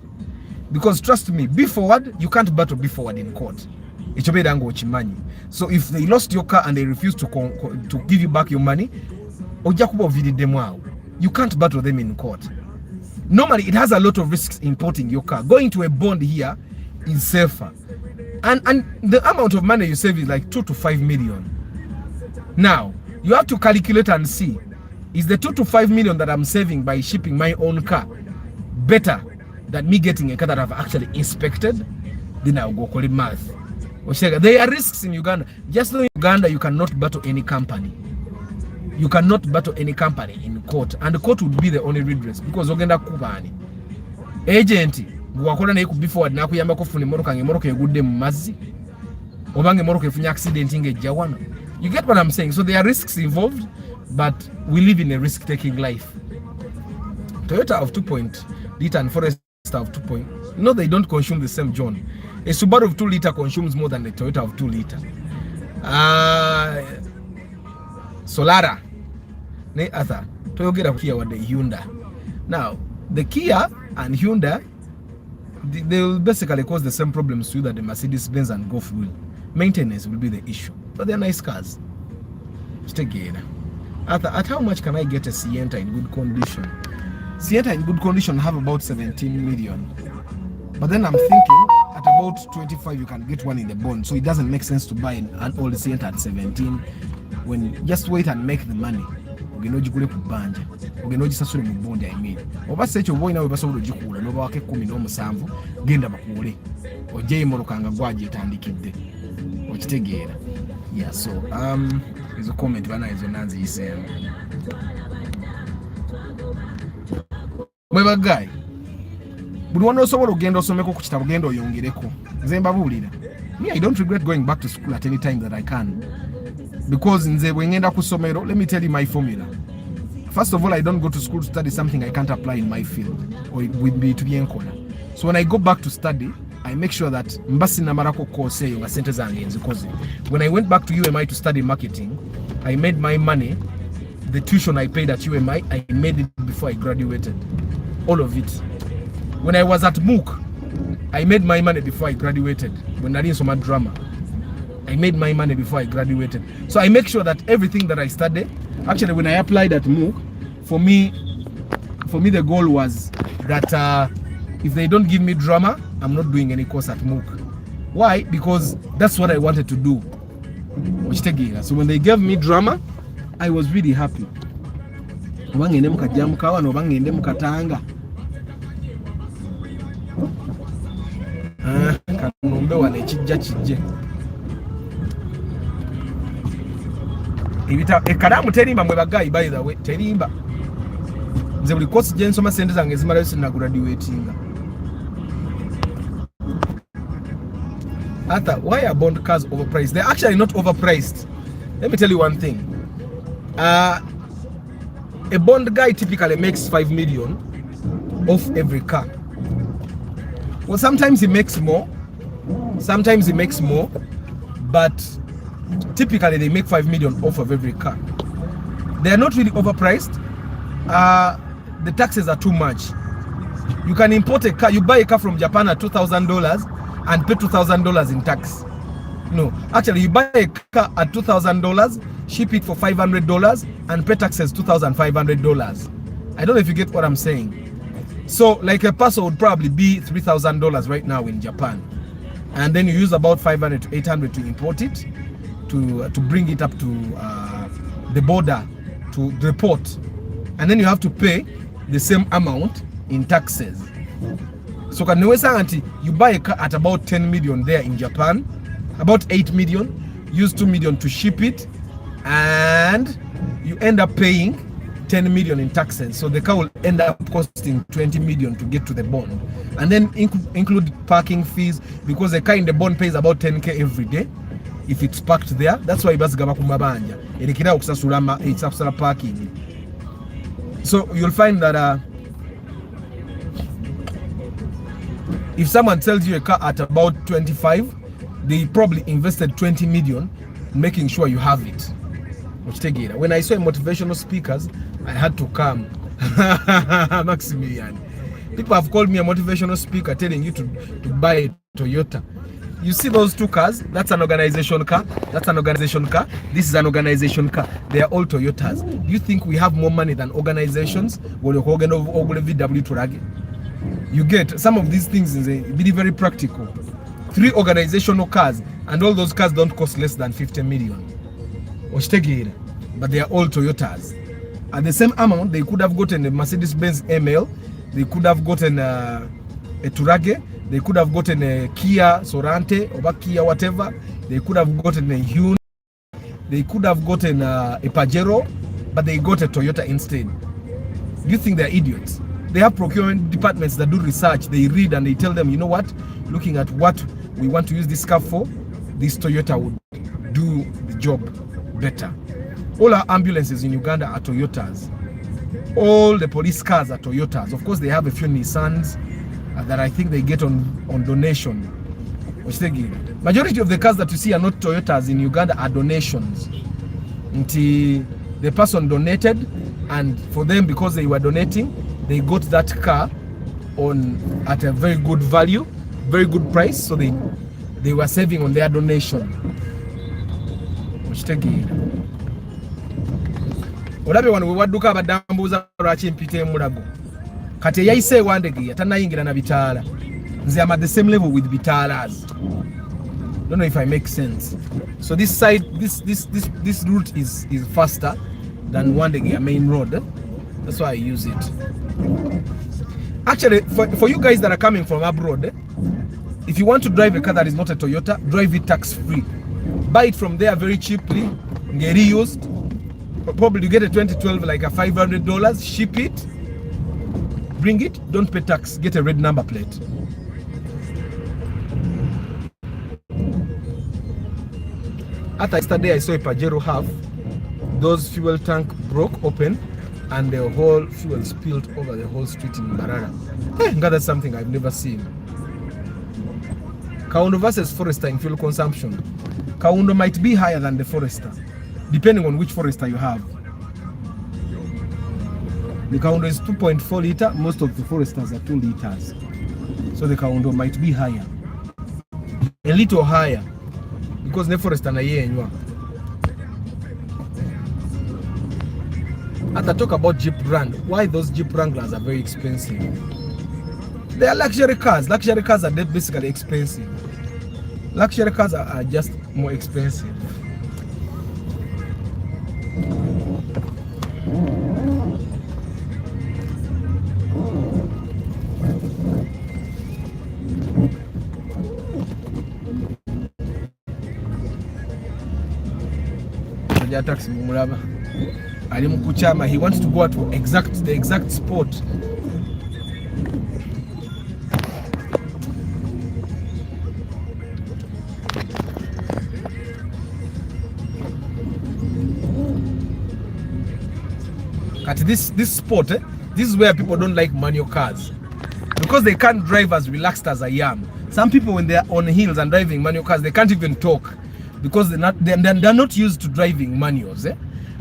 Because trust me, be forward, you can't battle be forward in court. So if they lost your car and they refuse to give you back your money, you can't battle them in court. Normally, it has a lot of risks importing your car. Going to a bond here is safer. And the amount of money you save is like 2 to 5 million. Now, you have to calculate and see, is the 2 to 5 million that I'm saving by shipping my own car better than me getting a car that I've actually inspected? Then I'll go call it math. There are risks in Uganda. Just know in Uganda, you cannot battle any company. You cannot battle any company in court, and the court would be the only redress because ogenda kubani agent wakola naye kubi forward nakuyamba kufuna emotoka ngemoroka egudde mu mazzi obange emotoka efunya accident ngejja wano. You get what I'm saying? So there are risks involved, but we live in a risk-taking life. Toyota of 2.0 and Forester of 2. No, they don't consume the same, John. A Subaru of 2 liter consumes more than a Toyota of 2 liter. Solara. Ne Arthur, Toyota Kia with the Hyundai. Now, the Kia and Hyundai, they will basically cause the same problems to you that the Mercedes-Benz and Golf will. Maintenance will be the issue. But they're nice cars. Together. At how much can I get a Sienta in good condition? Sienta in good condition have about 17 million. But then I'm thinking at about 25 you can get one in the bond. So it doesn't make sense to buy an old Sienta at 17 when just wait and make the money. Ugenojikule kubanja. Ugenojisasule mu bond I mean. Oba secho boy nawe basobola ogikula no bawake 17 genda bakule. Oje imorokanga gwaje etandikidde. Okitegeera. Yeah, so is a comment bana izo nanzi yisema. Mweba guy. Buli wano osobola ogenda osomeko ku kitabo genda oyongereko. Nze mbabulira. Me, I don't regret going back to school at any time that I can. Because nze bwe ngenda ku somero, let me tell you my formula. First of all, I don't go to school to study something I can't apply in my field or it would be to be encola. So when I go back to study, I make sure that mbasi na marako course yo sente zange nzikoze. When I went back to UMI to study marketing, I made my money. The tuition I paid at UMI, I made it before I graduated. All of it. When I was at MOOC, I made my money before I graduated. When I did some drama, I made my money before I graduated. So I make sure that everything that I studied, actually when I applied at MOOC, for me the goal was that if they don't give me drama, I'm not doing any course at MOOC. Why? Because that's what I wanted to do. So when they gave me drama, I was really happy. kanombe wane kijja kijje ebita ekalamu terimba mwe bagayi by the way terimba nze buli course gye nsoma sente zange zimalayo sinna graduatinga. Arthur, why are bond cars overpriced? They're actually not overpriced. Let me tell you one thing. A bond guy typically makes 5 million off every car. Well, sometimes he makes more, but typically they make 5 million off of every car. They are not really overpriced. The taxes are too much. You can import a car, you buy a car from Japan at $2,000 and pay $2,000 in tax. No, actually you buy a car at $2,000, ship it for $500 and pay taxes $2,500. I don't know if you get what I'm saying. So like a parcel would probably be $3,000 right now in Japan, and then you use about 500 to 800 to import it, to bring it up to the border to the port, and then you have to pay the same amount in taxes. So can you say you buy a car at about 10 million there in Japan, about 8 million, use 2 million to ship it, and you end up paying 10 million in taxes. So the car will end up costing 20 million to get to the bond, and then include parking fees, because the car in the bond pays about 10k every day if it's parked there. That's why bus gaba kumabanja elekira okusasula parking. So you'll find that if someone sells you a car at about 25, they probably invested 20 million making sure you have it. When I saw motivational speakers, I had to come. Maximilian. People have called me a motivational speaker telling you to buy a Toyota. You see those two cars? That's an organization car. That's an organization car. This is an organization car. They are all Toyotas. Do you think we have more money than organizations? You get some of these things is very practical. 3 organizational cars, and all those cars don't cost less than 50 million. But they are all Toyotas. At the same amount, they could have gotten a Mercedes-Benz ML, they could have gotten a Turage, they could have gotten a Kia Sorante or Kia whatever, they could have gotten a Hyundai, they could have gotten a Pajero, but they got a Toyota instead. Do you think they're idiots? They have procurement departments that do research, they read and they tell them, you know what, looking at what we want to use this car for, this Toyota would do the job better. All our ambulances in Uganda are Toyotas. All the police cars are Toyotas. Of course, they have a few Nissans that I think they get on donation. Majority of the cars that you see are not Toyotas in Uganda, are donations. Until the person donated, and for them, because they were donating, they got that car at a very good value, very good price, so they were saving on their donation. Olabe wano we wadduka abadambuza lwaki mpite mulago kati yayise wandege atanayingira na bitaala nze am at the same level with bitaalas. Don't know if I make sense. So this side, this route is faster than Wandege main road. That's why I use it. Actually, for you guys that are coming from abroad, if you want to drive a car that is not a Toyota, drive it tax free. Buy it from there very cheaply, get reused. Probably you get a 2012 like a $500, ship it, bring it, don't pay tax, get a red number plate. After yesterday I saw a Pajero half, those fuel tank broke open and the whole fuel spilled over the whole street in Mbarara. That's something I've never seen. Kaundo versus Forester in fuel consumption. Kaundo might be higher than the Forester, depending on which Forester you have. The Kaundo is 2.4 liter, most of the Foresters are 2 liters. So the Kaundo might be higher. A little higher, because the Forester na ye enywa. As I talk about Jeep brand, why those Jeep Wranglers are very expensive? They are luxury cars. Luxury cars are basically expensive. Luxury cars are just more expensive. ya taxi mumulaba ali mukuchama. He wants to go to the exact spot. At this spot, this is where people don't like manual cars because they can't drive as relaxed as I am. Some people, when they're on hills and driving manual cars, they can't even talk because they're not used to driving manuals.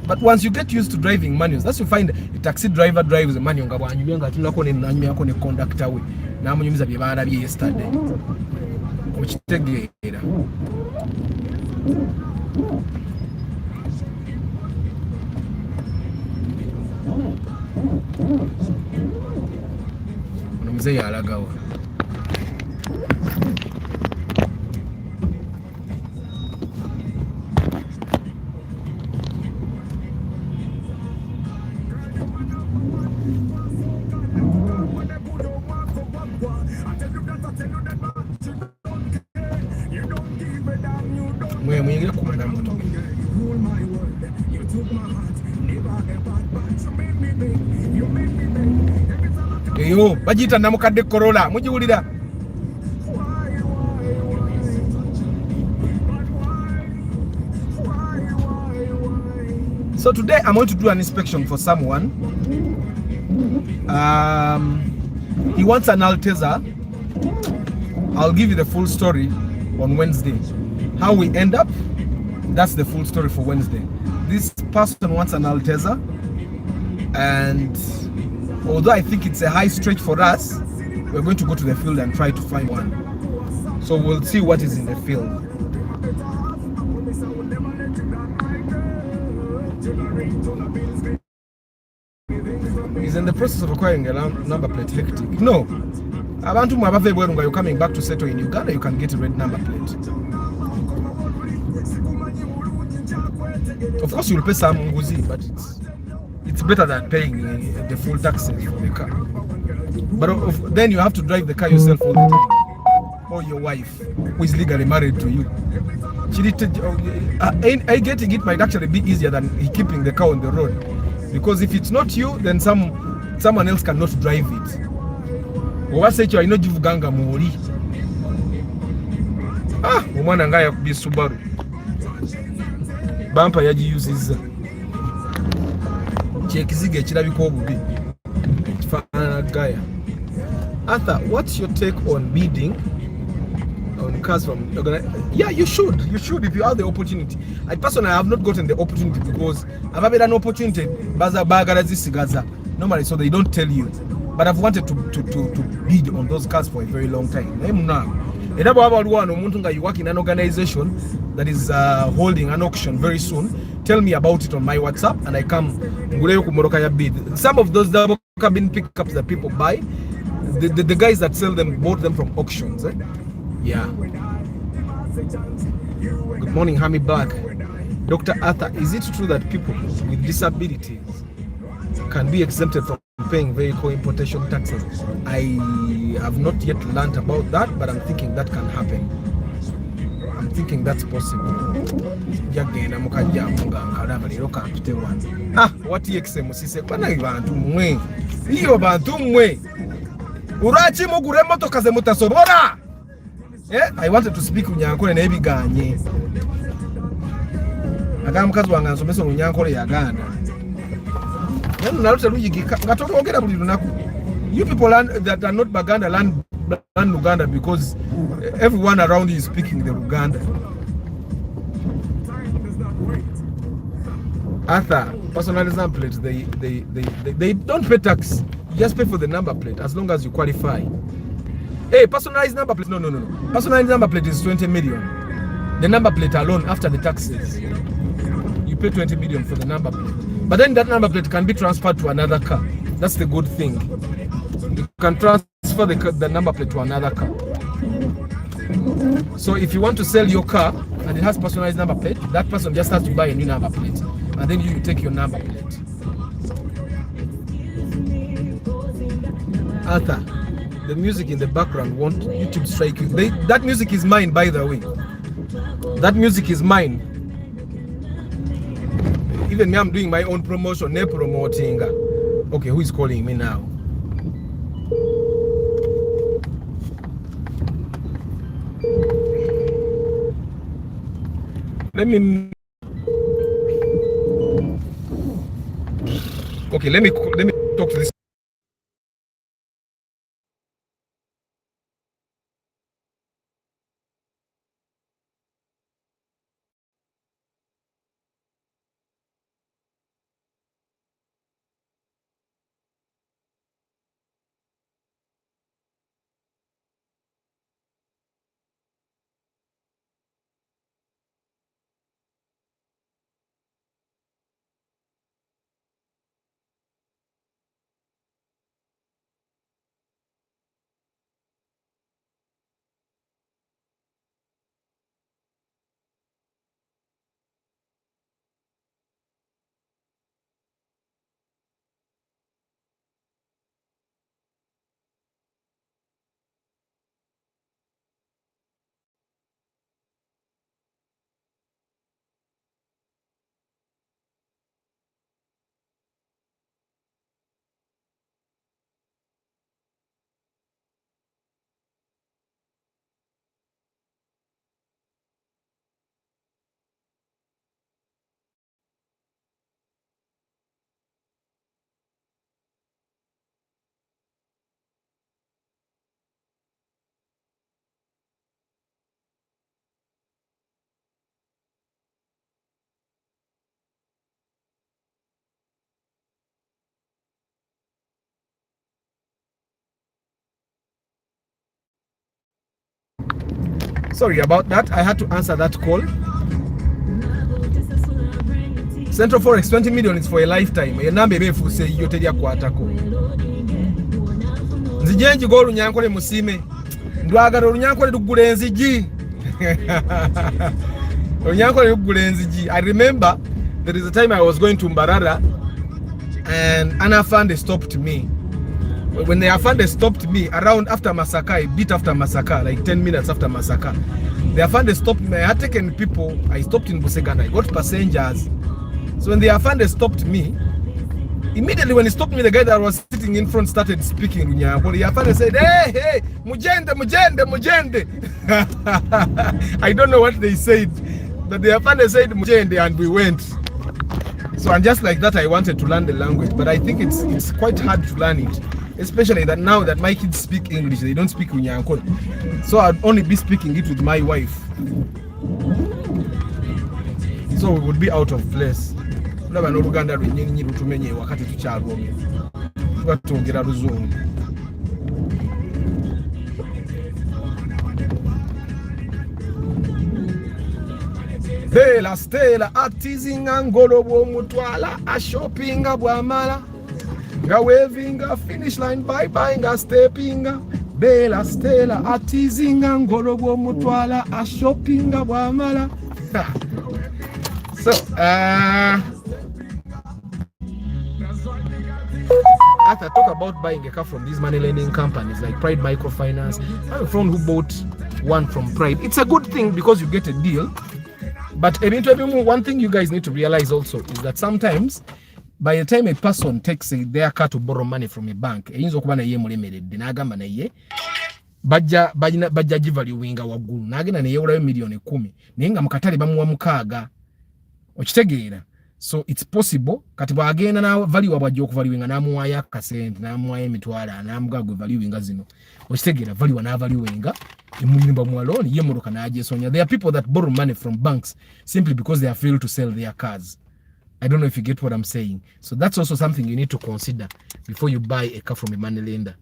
But once you get used to driving manuals, that's you find a taxi driver drives a manual. Conductor we na munyumiza byebana bye yesterday. Okitegeera. Mzee yalagawa. Mwe mwingira kumana moto. Eyo bajita namukadde Corolla mujiwulira. So today I'm going to do an inspection for someone. He wants an Alteza. I'll give you the full story on Wednesday. How we end up, that's the full story for Wednesday. This person wants an Alteza, and although I think it's a high stretch for us, we're going to go to the field and try to find one. So we'll see what is in the field. He's in the process of acquiring a number plate. Hectic. No. Abantu mwabave bwerunga, you're coming back to settle in Uganda, you can get a red number plate. Of course you'll pay some nguzi, but it's better than paying the full taxes for the car. But then you have to drive the car yourself all the time. Or your wife, who is legally married to you. Getting it might actually be easier than keeping the car on the road. Because if it's not you, then someone else cannot drive it. Owasecho ino jivuganga muoli. Omwana nga yakubye Subaru. Bampa yagiyuziza. Kyekizige ekirabika obubi. Kifaanana gaya. Arthur, what's your take on bidding on cars from Uganda? Yeah, you should if you have the opportunity. I personally have not gotten the opportunity because I've had an opportunity. Normally, so they don't tell you. But I've wanted to bid on those cars for a very long time. You work in an organization that is holding an auction very soon. Tell me about it on my WhatsApp and I come bid. Some of those double cabin pickups that people buy, the guys that sell them bought them from auctions. Yeah. Good morning, Hami Black. Dr. Arthur, is it true that people with disabilities can be exempted from paying vehicle importation taxes? I have not yet learned about that, but I'm thinking that can happen. I'm thinking that's possible. What EXM sise bana bantu mwe. Iyo bantu mwe. Urachi mugure motoka ze mutasobora. I wanted to speak unyankole na ebiganye. Akamukazi wanga nsomesa unyankole yaganda. You people that are not Baganda learn Uganda because everyone around you is speaking the Uganda. Arthur, personalized number plates, they don't pay tax. You just pay for the number plate as long as you qualify. Hey, personalized number plate, no. Personalized number plate is 20 million. The number plate alone after the taxes. You pay 20 million for the number plate. But then that number plate can be transferred to another car. That's the good thing. You can transfer the number plate to another car. So if you want to sell your car and it has personalized number plate, that person just has to buy a new number plate. And then you take your number plate. Arthur, the music in the background won't YouTube strike you. That music is mine, by the way. That music is mine. even me, I'm doing my own promotion, ne promoting. Okay, who is calling me now? Let me talk to this. Sorry about that. I had to answer that call. Central Forex 20 million is for a lifetime. Enambe befu se yoteria kwatako. Nzijenji go runyankole musime. Ndwagala runyankole dugule nziji. Runyankole dugule nziji. I remember there is a time I was going to Mbarara and an Afande stopped me. When the Afande stopped me around after Masaka, a bit after Masaka, like 10 minutes after Masaka, the Afande stopped me. I had taken people, I stopped in Buseganda, I got passengers. So when the Afande stopped me, immediately when he stopped me, the guy that was sitting in front started speaking Runyankole. The Afande said, hey, mujende. I don't know what they said, but the Afande said mujende and we went. So and just like that, I wanted to learn the language, but I think it's quite hard to learn it. Especially that now that my kids speak English, they don't speak Runyankole. So I'd only be speaking it with my wife. So we would be out of place. Ndaba no Uganda runyenyi rutumenye wakati tucharwomye. Tugatongera ruzungu. Bela stela atizinga ngolo bwomutwala ashopinga bwamala. Nga wavinga finish line bye nga steppinga bela stela atizinga ngolo bwomutwala ashopinga bwamala. So after I talk about buying a car from these money lending companies like Pride Microfinance, I have a friend who bought one from Pride. It's a good thing because you get a deal. But one thing you guys need to realize also is that sometimes by the time a person takes their car to borrow money from a bank, bajja givaluinga waggulu nagenda neyewulayo miliyoni 10 naye nga mukatale bamuwa mukaaga okitegeera. So it's possible kati bwagenda na value bwajja okuvaluinga namuwayo akasente namuwayo emitwala namugagwe valuinga zino okitegeera value na valuinga emunyumba mwaloni ye motoka najesonya. There are people that borrow money from banks simply because they have failed to sell their cars. I don't know if you get what I'm saying. So that's also something you need to consider before you buy a car from a money lender.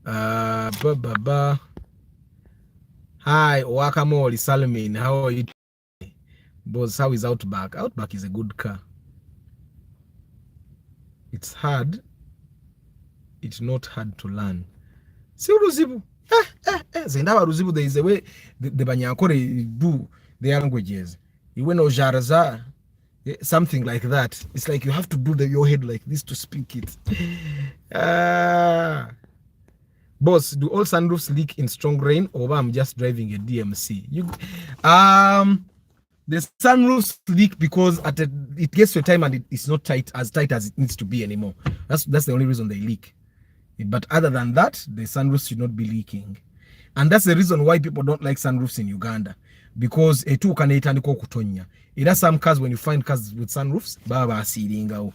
Hi, Wakamoli Salmin. How are you? Boss, how is Outback? Outback is a good car. It's hard. It's not hard to learn. See Ruzibu. Zendaba Ruzibu, there is a way the Banyankore do their languages. You know Jaraza, something like that. It's like you have to do your head like this to speak it. Boss, do all sunroofs leak in strong rain, or I'm just driving a DMC? The sunroofs leak because it gets to a time and it's not tight as it needs to be anymore. That's the only reason they leak. But other than that, the sunroofs should not be leaking. And that's the reason why people don't like sunroofs in Uganda. Because etu kanetandika okutonya. Era some cars, when you find cars with sunroofs, baba asiringawo.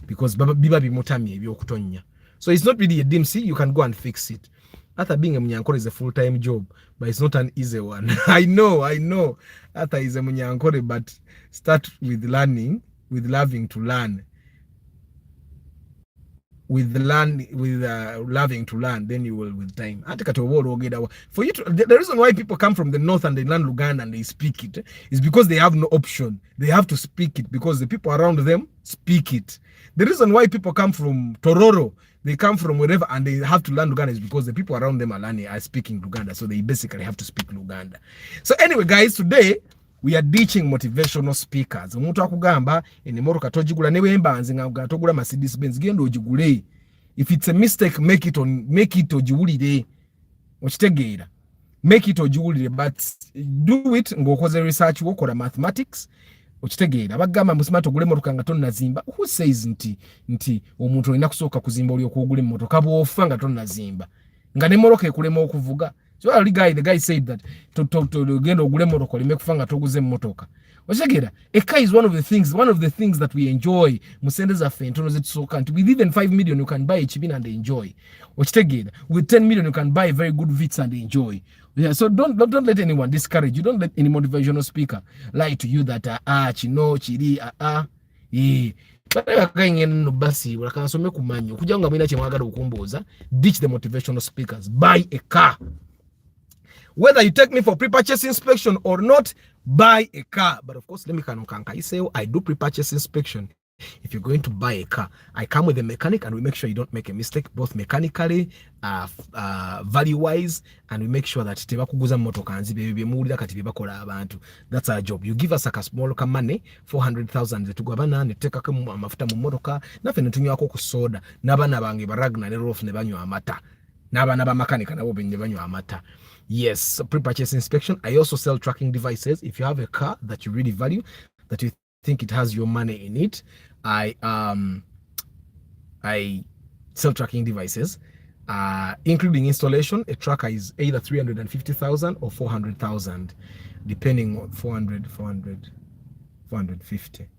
Because biba bimutamye ebyokutonya. So it's not really a DMC, you can go and fix it. After being a munyankore is a full-time job, but it's not an easy one. I know. After is a munyankore, but start with learning, with loving to learn. With loving to learn, then you will with time. For you to, the reason why people come from the north and they learn Luganda and they speak it is because they have no option. They have to speak it because the people around them speak it. The reason why people come from Tororo, they come from wherever and they have to learn Luganda is because the people around them are speaking Luganda. So they basically have to speak Luganda. So anyway, guys, today we are teaching motivational speakers. Omuntu akugamba enimotoka tojigula ne wembanze nga togula Mercedes Benz gendo ojigule. If it's a mistake, make it ojiwulire. Okitegeera. Make it ojiwulire, but do it ng'okoze research wokola mathematics. Okitegeera. Bagamba musima togule motoka nga tonnazimba. Who says nti omuntu olina kusooka kuzimba oli okugula motoka bw'ofa nga tonnazimba. Nga ne motoka ekulema okuvuga. So the guy said that to genda ogule motoka olime kufa nga toguze motoka. Okitegeera. A car is one of the things that we enjoy. Musende zaffe entono zetusooka nti with even 5 million you can buy a chibin and enjoy. Okitegeera. With 10 million you can buy a very good Vitz and enjoy. Yeah, so don't let anyone discourage you. Don't let any motivational speaker lie to you that chino chiri basi wakansome kumanyo kuja nga mwina chemwagala okumboza. Ditch the motivational speakers. Buy a car. Whether you take me for pre-purchase inspection or not, buy a car. But of course, let me say I do pre-purchase inspection. If you're going to buy a car, I come with a mechanic and we make sure you don't make a mistake, both mechanically, value-wise, and we make sure that tebakuguza motoka nzibe bemulira kati bebakola abantu. That's our job. You give us a small money, 400,000 zetugabana ne teka ko amafuta mu motoka, nafe netunywako ku soda, nabana bange baragna ne rof ne banywa amata. Nabana ba mechanic nabo benye banywa amata. Yes, pre-purchase inspection. I also sell tracking devices. If you have a car that you really value, that you think it has your money in it, I sell tracking devices, including installation. A tracker is either 350,000 or 400,000, depending on 450.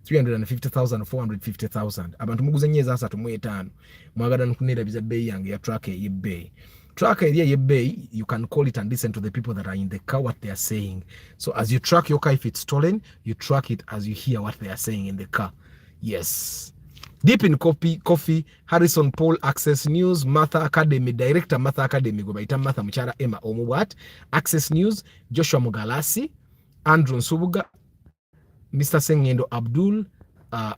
350,000 or 450,000. Abantu muguze nyeza asatu mu etaano. Mwagala nkunera biza bei yange ya tracker y'ebbeyi. Tracker area y'ebbeyi, you can call it and listen to the people that are in the car, what they are saying. So as you track your car, if it's stolen, you track it as you hear what they are saying in the car. Yes. Deep in Coffee, Harrison Paul, Access News, Martha Academy, Director Martha Academy, go baita Martha Muchara Emma Omuwat, Access News, Joshua Mugalasi, Andrew Nsubuga, Mr. Sengendo Abdul,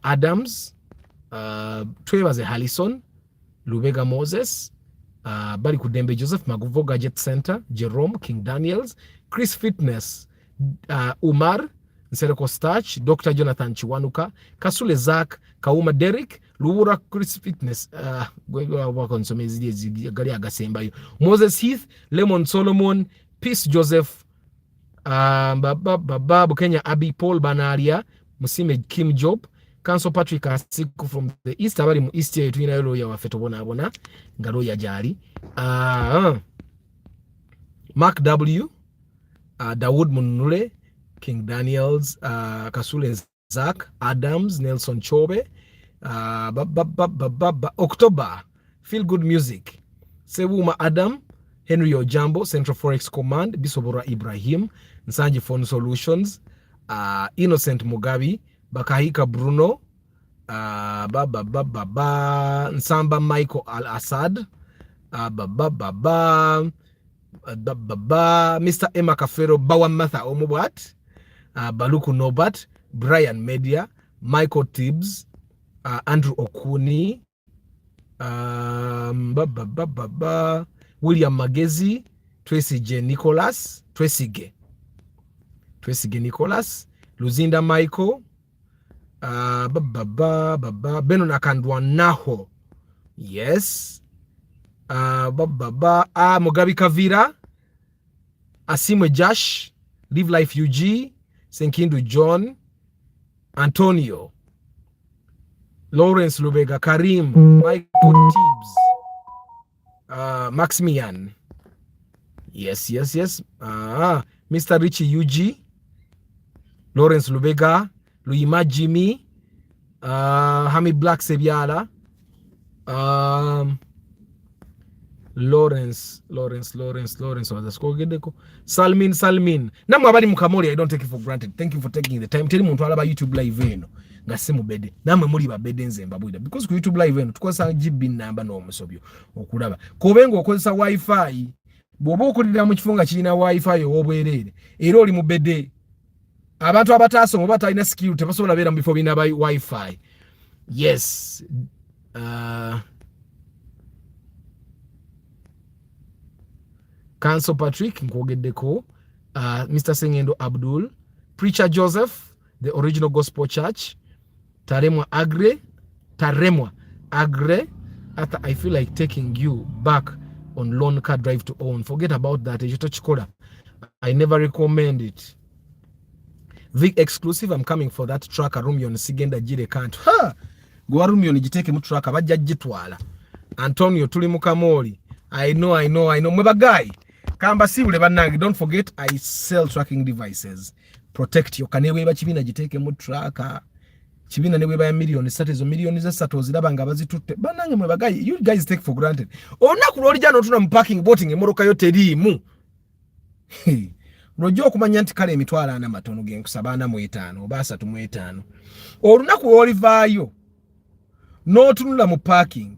Adams, Twebaze Harrison, Lubega Moses, Bari Kudembe Joseph, Maguvo Gadget Center, Jerome, King Daniels, Chris Fitness, Umar, Nsereko Starch, Dr. Jonathan Chiwanuka, Kasule Zach, Kauma Derek, Luwura Chris Fitness, Moses Heath, Lemon Solomon, Peace Joseph, Babu Kenya Abi Paul Banaria, Musime Kim Job, Council Patrick Asiku from the East, abali mu East yetu ina yolo ya wafeto bona ngalo ya jari. Mark W, Dawood Munule, King Daniels, Kasule Zach, Adams, Nelson Chobe, October, Feel Good Music, Sewuma Adam, Henry Ojambo, Central Forex Command, Bisobora Ibrahim, Nsanji Phone Solutions, Innocent Mugabi, Bakahika Bruno, Nsamba Michael Al-Assad, Mr. Emma Kafero, Bawa Matha Omubwat, Baluku Nobat, Brian Media, Michael Tibbs, Andrew Okuni, William Magezi, Tracy J. Nicholas, Tracy G. Nicholas, Luzinda Michael, Beno Nakandwa Naho, yes, Mugabi Kavira, Asimwe Josh, Live Life UG, Senkindu John, Antonio, Lawrence Lubega, Karim, Michael Tibbs, Maximian. Yes. Mr. Richie UG, Lawrence Lubega, Luima Jimmy, Hami Black Sebiala, Lawrence Salmin. Namwe abali mukamoli, I don't take it for granted. Thank you for taking the time. Tell muntu alaba YouTube live eno nga simu bede. Namwe muri ba bede nze mbabwida. Because ku YouTube live eno tukozesa GB namba no musobyo okulaba. Kobengo okozesa wifi. Bwoba okulira mu kifunga kirina wifi obwerere. Era oli mu bede. Abantu abataso batalina skill tebasobola beera mu bifo bina by wifi. Yes. Council Patrick Nkogedeko, Mr. Sengendo Abdul, Preacher Joseph, the Original Gospel Church, Taremwa Agre. I feel like taking you back on loan car drive to own. Forget about that. I never recommend it. Vic exclusive, I'm coming for that track. Rumyon Sigenda Jire can't. Ha! Go Rumyon jiteke mu track abajja jitwala. Antonio tuli mukamoli. I know. Mweba guy. Kamba siwule banangi. Don't forget, I sell tracking devices. Protect your kaneweba chibina jiteke mu tracker. Chibina neweba ya million satezo million za sato zilabanga bazitute. Banangi mweba guy. You guys take for granted. Ona kulori jano tuna mpacking boating emoroka yote rimu. Rojo kumanya nti kale emitwala na matono gen kusabana mu 5 obasa tu mu 5. Olunaku olivayo. No tunula mu parking.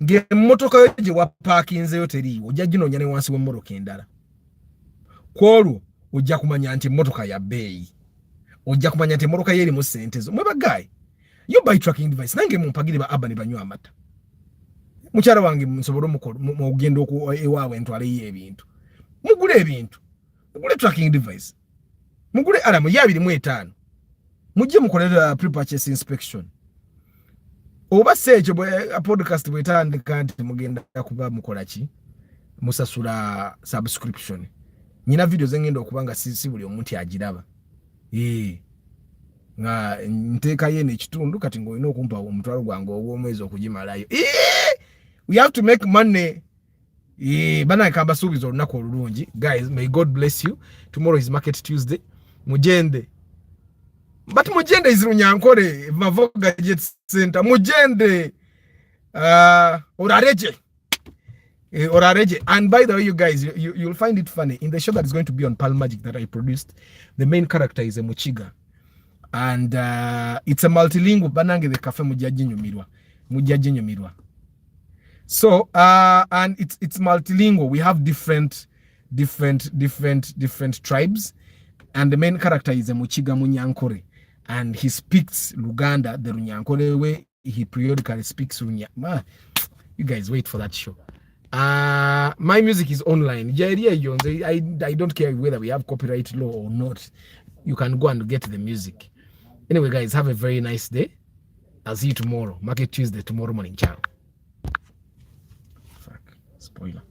Nge motoka yoje wa parkinze yote riwo ojja ginonya ne wansi w'emmoroka endala. Kwolwo ojja kumanya nti motoka ya bei. Ojja kumanya nti motoka yeri mu sentezo. Mweba guy. You buy tracking device nange mumpagire ba abani banywa amata. Mukyala wange nsobolo mu ogendo ku ewawe ntwale y'ebintu. Mugule ebintu. Mugule tracking device. Mugule alamu ya 25. Mujje mukolera pre-purchase inspection. Oba sejo podcast bwetandika nti mugenda kuba mukolaki musasula subscription. Nyina video zengenda okubanga si buli omuntu agiraba. Nga nteka yene ekitundu kati ngoyina okumpa omutwalo gwange obw'omwezi okugimalayo. We have to make money. Bana kamba subizo olunaku olulungi. Guys, may God bless you. Tomorrow is Market Tuesday. Mujende. But Mujende is Runyankore, Mavoga Jet Center. Mujende. Orareje. And by the way, you guys, you'll find it funny. In the show that is going to be on Pal Magic that I produced, the main character is a Muchiga. And it's a multilingual. Banange the cafe Mujaji Nyumirwa. So, and it's multilingual. We have different tribes. And the main character is a Muchiga Munyankore. And he speaks Luganda, the Runyankore way. He periodically speaks Runya. You guys wait for that show. My music is online. I don't care whether we have copyright law or not. You can go and get the music. Anyway, guys, have a very nice day. I'll see you tomorrow. Market Tuesday, tomorrow morning. Ciao. Fuck. Spoiler.